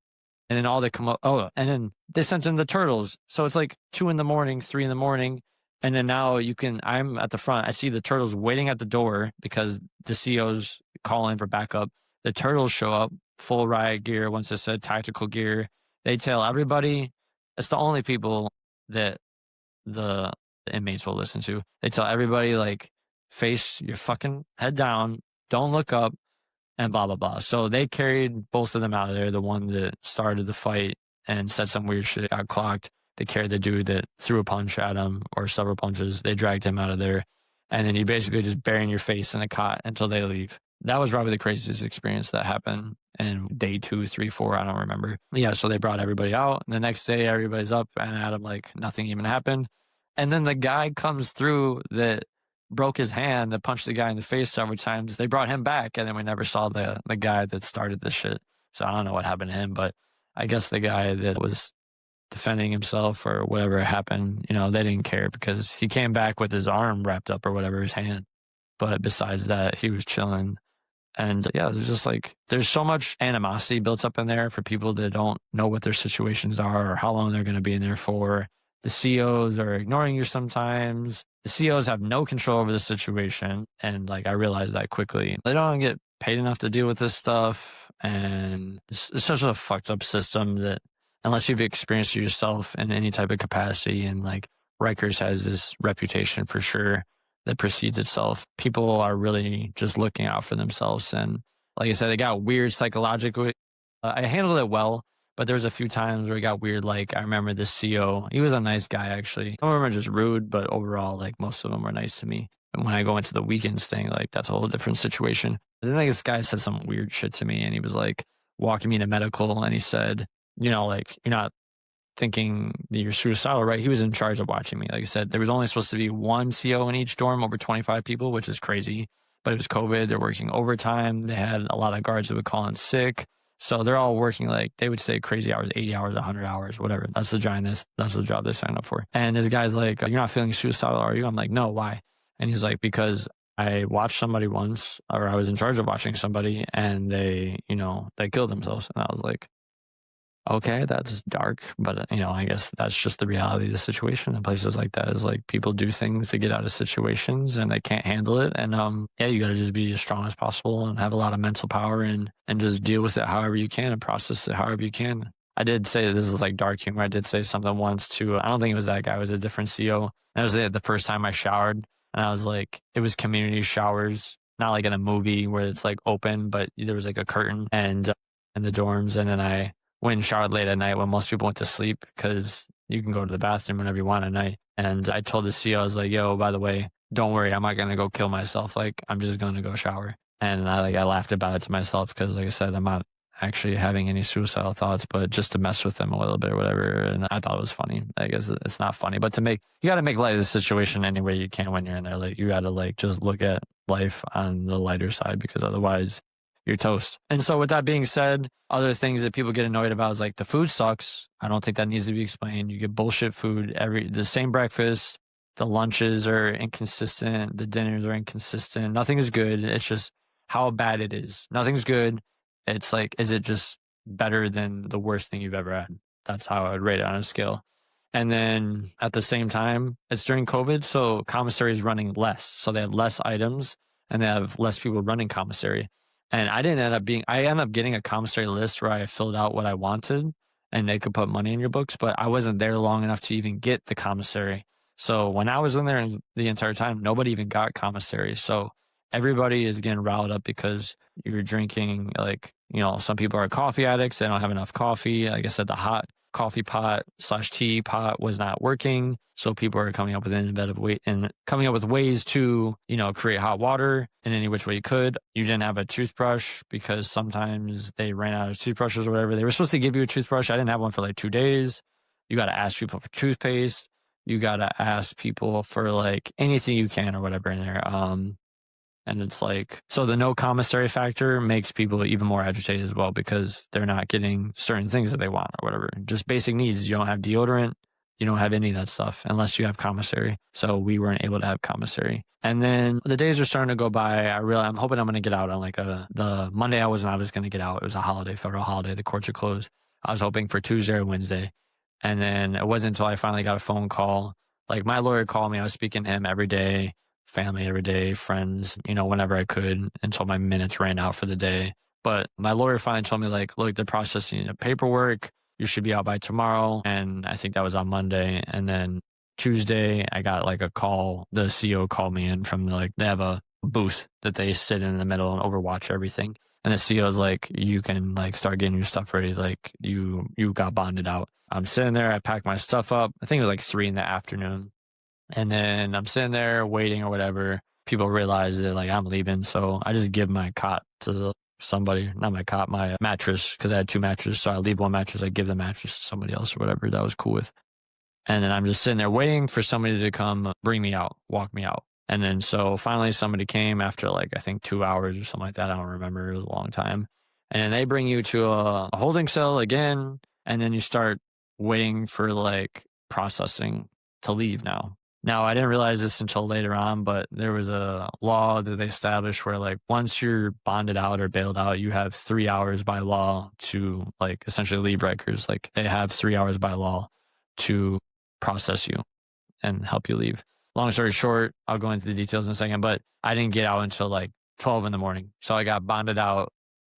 And then all they come up, and then they sent in the turtles. So it's like 2 a.m, 3 a.m. And then now I'm at the front. I see the turtles waiting at the door because the COs call in for backup. The turtles show up, full riot gear. Once I said tactical gear, they tell everybody. It's the only people that the inmates will listen to. They tell everybody, like, face your fucking head down. Don't look up and blah, blah, blah. So they carried both of them out of there. The one that started the fight and said some weird shit, got clocked. They carried the dude that threw a punch at him or several punches. They dragged him out of there. And then you basically just burying your face in a cot until they leave. That was probably the craziest experience that happened in day 2, 3, 4. I don't remember. Yeah, so they brought everybody out. And the next day, everybody's up and at him like nothing even happened. And then the guy comes through that broke his hand, that punched the guy in the face several times. They brought him back, and then we never saw the guy that started this shit. So I don't know what happened to him, but I guess the guy that was defending himself or whatever happened, they didn't care because he came back with his arm wrapped up or whatever, his hand. But besides that, he was chilling. And yeah, there's just like, there's so much animosity built up in there for people that don't know what their situations are or how long they're going to be in there for. The COs are ignoring you sometimes. The COs have no control over the situation. And like, I realized that quickly. They don't get paid enough to deal with this stuff. And it's such a fucked up system that unless you've experienced it yourself in any type of capacity, and like Rikers has this reputation for sure that precedes itself. People are really just looking out for themselves. And like I said, it got weird psychologically. I handled it well, but there was a few times where it got weird. Like I remember this CO, he was a nice guy actually. Some of them are just rude, but overall, like most of them were nice to me. And when I go into the weekends thing, like that's a whole different situation. But then like, this guy said some weird shit to me, and he was like walking me to medical, and he said, like, you're not thinking that you're suicidal, right? He was in charge of watching me. Like I said, there was only supposed to be 1 CO in each dorm over 25 people, which is crazy. But it was COVID. They're working overtime. They had a lot of guards that would call in sick. So they're all working like, they would say crazy hours, 80 hours, 100 hours, whatever. That's the giant, that's the job they signed up for. And this guy's like, you're not feeling suicidal, are you? I'm like, no, why? And he's like, because I watched somebody once, or I was in charge of watching somebody, and they killed themselves. And I was like, okay, that's dark, but I guess that's just the reality of the situation in places like that. Is like people do things to get out of situations and they can't handle it. And yeah, you got to just be as strong as possible and have a lot of mental power and just deal with it however you can and process it however you can. I did say this is like dark humor. I did say something once to, I don't think it was that guy, it was a different CO. And it was the first time I showered, and I was like, it was community showers, not like in a movie where it's like open, but there was like a curtain and in the dorms. And then I went and showered late at night when most people went to sleep, because you can go to the bathroom whenever you want at night. And I told the CO, I was like, yo, by the way, don't worry, I'm not going to go kill myself. Like, I'm just going to go shower. And I laughed about it to myself because, like I said, I'm not actually having any suicidal thoughts, but just to mess with them a little bit or whatever. And I thought it was funny. I guess it's not funny, but you got to make light of the situation any way you can when you're in there. Like, you got to like just look at life on the lighter side, because otherwise you're toast. And so with that being said, other things that people get annoyed about is like the food sucks. I don't think that needs to be explained. You get bullshit food the same breakfast. The lunches are inconsistent. The dinners are inconsistent. Nothing is good. It's just how bad it is. Nothing's good. It's like, is it just better than the worst thing you've ever had? That's how I would rate it on a scale. And then at the same time, it's during COVID, so commissary is running less. So they have less items and they have less people running commissary. And I ended up getting a commissary list where I filled out what I wanted and they could put money in your books, but I wasn't there long enough to even get the commissary. So when I was in there the entire time, nobody even got commissary. So everybody is getting riled up because you're drinking, like, some people are coffee addicts. They don't have enough coffee. Like I said, the hot coffee pot / tea pot was not working. So people are coming up with innovative way and coming up with ways to, create hot water in any which way you could. You didn't have a toothbrush because sometimes they ran out of toothbrushes or whatever. They were supposed to give you a toothbrush. I didn't have one for like 2 days. You got to ask people for toothpaste. You got to ask people for like anything you can or whatever in there. And it's like, so the no commissary factor makes people even more agitated as well because they're not getting certain things that they want or whatever. Just basic needs. You don't have deodorant. You don't have any of that stuff unless you have commissary. So we weren't able to have commissary. And then the days are starting to go by. I'm hoping I'm going to get out on like the Monday I was going to get out. It was a holiday, federal holiday. The courts are closed. I was hoping for Tuesday or Wednesday. And then it wasn't until I finally got a phone call. Like my lawyer called me. I was speaking to him every day. Family every day, friends, whenever I could until my minutes ran out for the day. But my lawyer finally told me, like, look, they're processing the paperwork. You should be out by tomorrow. And I think that was on Monday. And then Tuesday, I got like a call. The CEO called me in from they have a booth that they sit in the middle and overwatch everything. And the CEO's like, you can like start getting your stuff ready. Like you got bonded out. I'm sitting there. I packed my stuff up. I think it was like 3 p.m. And then I'm sitting there waiting or whatever. People realize that like I'm leaving. So I just give my cot to somebody, not my cot, my mattress, because I had 2 mattresses. So I leave one mattress, I give the mattress to somebody else or whatever that I was cool with. And then I'm just sitting there waiting for somebody to come bring me out, walk me out. And then so finally somebody came after like, I think 2 hours or something like that. I don't remember. It was a long time. And then they bring you to a holding cell again. And then you start waiting for like processing to leave now. Now, I didn't realize this until later on, but there was a law that they established where like once you're bonded out or bailed out, you have 3 hours by law to like essentially leave Rikers. Like they have 3 hours by law to process you and help you leave. Long story short, I'll go into the details in a second, but I didn't get out until like 12 in the morning. So I got bonded out,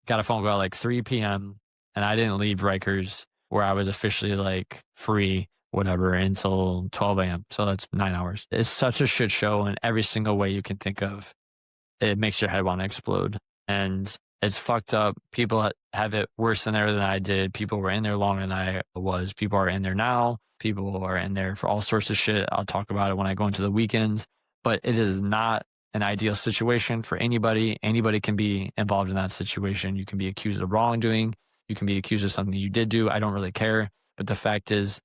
got a phone call at like 3 p.m. and I didn't leave Rikers where I was officially like free whatever until 12 a.m. So that's 9 hours. It's such a shit show in every single way you can think of. It makes your head want to explode. And it's fucked up. People have it worse than there than I did. People were in there longer than I was. People are in there now. People are in there for all sorts of shit. I'll talk about it when I go into the weekends. But it is not an ideal situation for anybody. Anybody can be involved in that situation. You can be accused of wrongdoing. You can be accused of something you did do. I don't really care. But the fact is,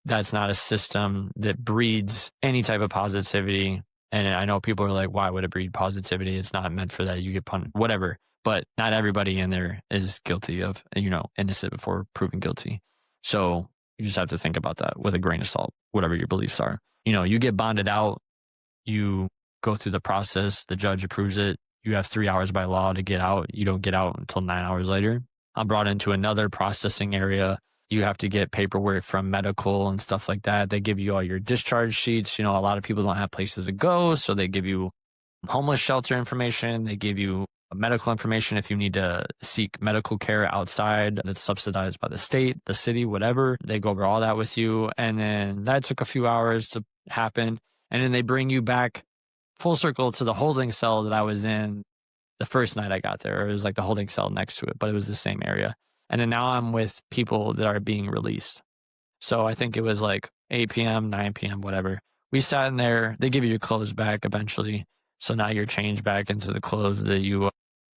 that's not a system that breeds any type of positivity. And I know people are like, why would it breed positivity? It's not meant for that. You get punished, whatever. But not everybody in there is guilty of, innocent before proven guilty. So you just have to think about that with a grain of salt, whatever your beliefs are. You get bonded out, you go through the process, the judge approves it. You have 3 hours by law to get out. You don't get out until 9 hours later. I'm brought into another processing area. You have to get paperwork from medical and stuff like that. They give you all your discharge sheets. A lot of people don't have places to go. So they give you homeless shelter information. They give you medical information if you need to seek medical care outside that's subsidized by the state, the city, whatever. They go over all that with you. And then that took a few hours to happen. And then they bring you back full circle to the holding cell that I was in the first night I got there. It was like the holding cell next to it, but it was the same area. And then now I'm with people that are being released. So I think it was like 8 p.m., 9 p.m., whatever. We sat in there. They give you your clothes back eventually. So now you're changed back into the clothes that you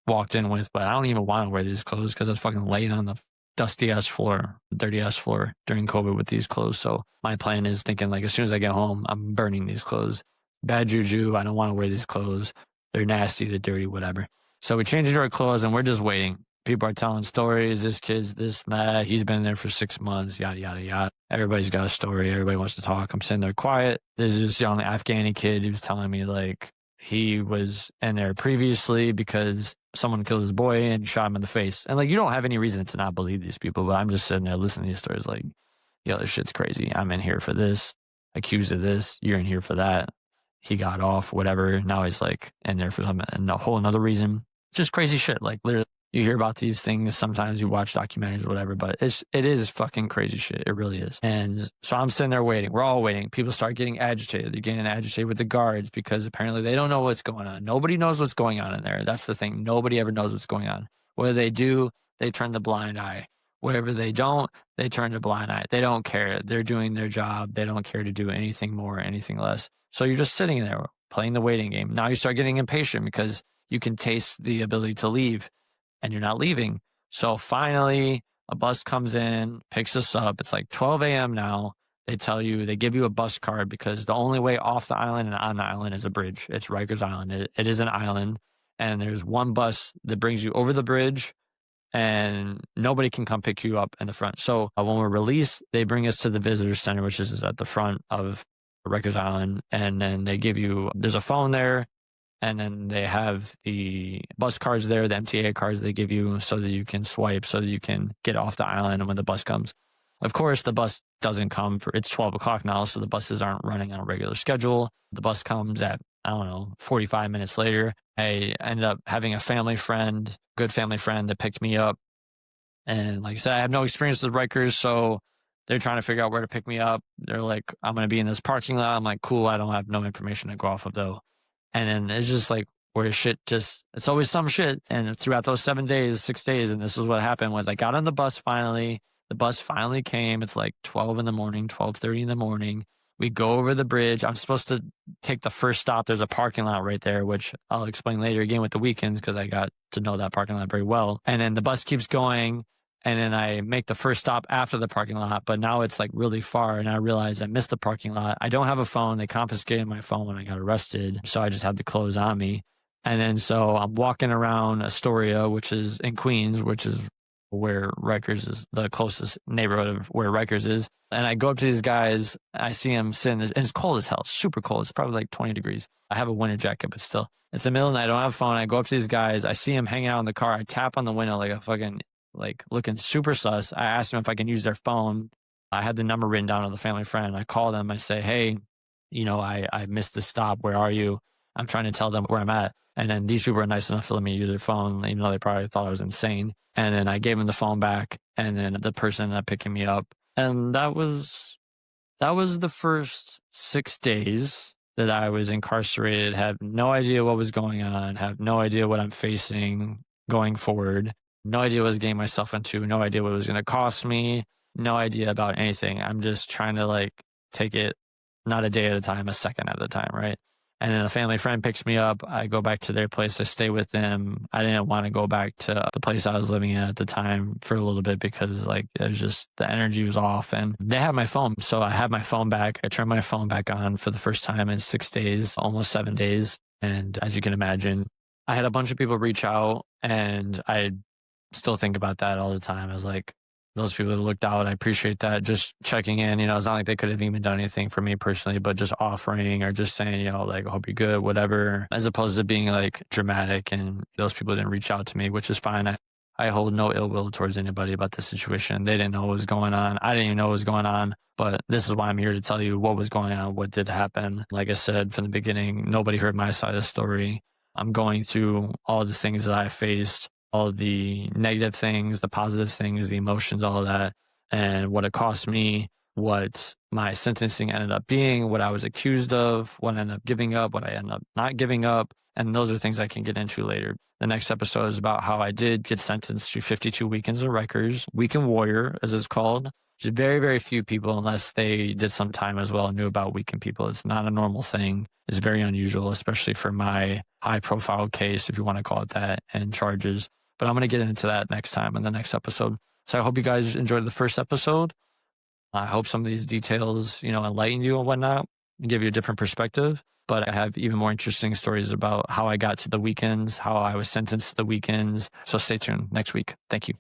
walked in with. But I don't even want to wear these clothes because I was fucking laying on the dusty-ass floor, dirty-ass floor during COVID with these clothes. So my plan is thinking like as soon as I get home, I'm burning these clothes. Bad juju. I don't want to wear these clothes. They're nasty. They're dirty, whatever. So we change into our clothes and we're just waiting. People are telling stories. This kid's this, that. He's been there for 6 months, yada, yada, yada. Everybody's got a story. Everybody wants to talk. I'm sitting there quiet. There's this young Afghani kid who was telling me like he was in there previously because someone killed his boy and shot him in the face. And like, you don't have any reason to not believe these people, but I'm just sitting there listening to these stories like, yo, this shit's crazy. I'm in here for this, accused of this. You're in here for that. He got off, whatever. Now he's like in there for something and a whole another reason. Just crazy shit. Like literally. You hear about these things. Sometimes you watch documentaries or whatever, but it is fucking crazy shit. It really is. And so I'm sitting there waiting. We're all waiting. People start getting agitated. They're getting agitated with the guards because apparently they don't know what's going on. Nobody knows what's going on in there. That's the thing. Nobody ever knows what's going on. Whether they do, they turn the blind eye. Whatever they don't, they turn the blind eye. They don't care. They're doing their job. They don't care to do anything more, anything less. So you're just sitting there playing the waiting game. Now you start getting impatient because you can taste the ability to leave and you're not leaving. So finally, a bus comes in, picks us up. It's like 12 a.m. now. They tell you, they give you a bus card because the only way off the island and on the island is a bridge. It's Rikers Island. It is an island. And there's one bus that brings you over the bridge and nobody can come pick you up in the front. So when we're released, they bring us to the visitor center, which is at the front of Rikers Island. And then they give you, there's a phone there. And then they have the bus cards there, the MTA cards they give you so that you can swipe, so that you can get off the island when the bus comes. Of course, the bus doesn't come it's 12 o'clock now, so the buses aren't running on a regular schedule. The bus comes at, 45 minutes later. I ended up having a family friend, good family friend that picked me up. And like I said, I have no experience with Rikers, so they're trying to figure out where to pick me up. They're like, I'm going to be in this parking lot. I'm like, cool, I don't have no information to go off of though. And then it's just like where shit it's always some shit. And throughout those 6 days, and this is what happened was I got on the bus finally. The bus finally came. It's like 12 in the morning, 12:30 in the morning. We go over the bridge. I'm supposed to take the first stop. There's a parking lot right there, which I'll explain later again with the weekends because I got to know that parking lot very well. And then the bus keeps going. And then I make the first stop after the parking lot, but now it's like really far. And I realize I missed the parking lot. I don't have a phone. They confiscated my phone when I got arrested. So I just had the clothes on me. And then so I'm walking around Astoria, which is in Queens, which is where Rikers is, the closest neighborhood of where Rikers is. And I go up to these guys. I see them sitting, and it's cold as hell, super cold. It's probably like 20 degrees. I have a winter jacket, but still. It's the middle of the night. I don't have a phone. I go up to these guys. I see them hanging out in the car. I tap on the window like a fucking looking super sus. I asked them if I can use their phone. I had the number written down on the family friend. I call them. I say, hey, I missed the stop. Where are you? I'm trying to tell them where I'm at. And then these people were nice enough to let me use their phone, even though they probably thought I was insane. And then I gave them the phone back. And then the person ended up picking me up. And that was the first 6 days that I was incarcerated. Have no idea what was going on. Have no idea what I'm facing going forward. No idea what I was getting myself into. No idea what it was going to cost me. No idea about anything. I'm just trying to take it not a day at a time, a second at a time, right? And then a family friend picks me up. I go back to their place. I stay with them. I didn't want to go back to the place I was living in at the time for a little bit because it was just the energy was off. And they had my phone. So I had my phone back. I turned my phone back on for the first time in 6 days, almost 7 days. And as you can imagine, I had a bunch of people reach out and I still think about that all the time. I was like, those people that looked out, I appreciate that. Just checking in, it's not like they could have even done anything for me personally, but just offering or just saying, I hope you're good, whatever, as opposed to being dramatic. And those people didn't reach out to me, which is fine. I hold no ill will towards anybody about the situation. They didn't know what was going on. I didn't even know what was going on, but this is why I'm here to tell you what was going on, what did happen. Like I said, from the beginning, nobody heard my side of the story. I'm going through all the things that I faced, all the negative things, the positive things, the emotions, all of that, and what it cost me, what my sentencing ended up being, what I was accused of, what I ended up giving up, what I ended up not giving up. And those are things I can get into later. The next episode is about how I did get sentenced to 52 weekends of Rikers, Weekend Warrior, as it's called. Just very, very few people, unless they did some time as well, knew about weekend people. It's not a normal thing. It's very unusual, especially for my high-profile case, if you want to call it that, and charges. But I'm going to get into that next time in the next episode. So I hope you guys enjoyed the first episode. I hope some of these details, enlighten you and whatnot and give you a different perspective. But I have even more interesting stories about how I got to the weekends, how I was sentenced to the weekends. So stay tuned next week. Thank you.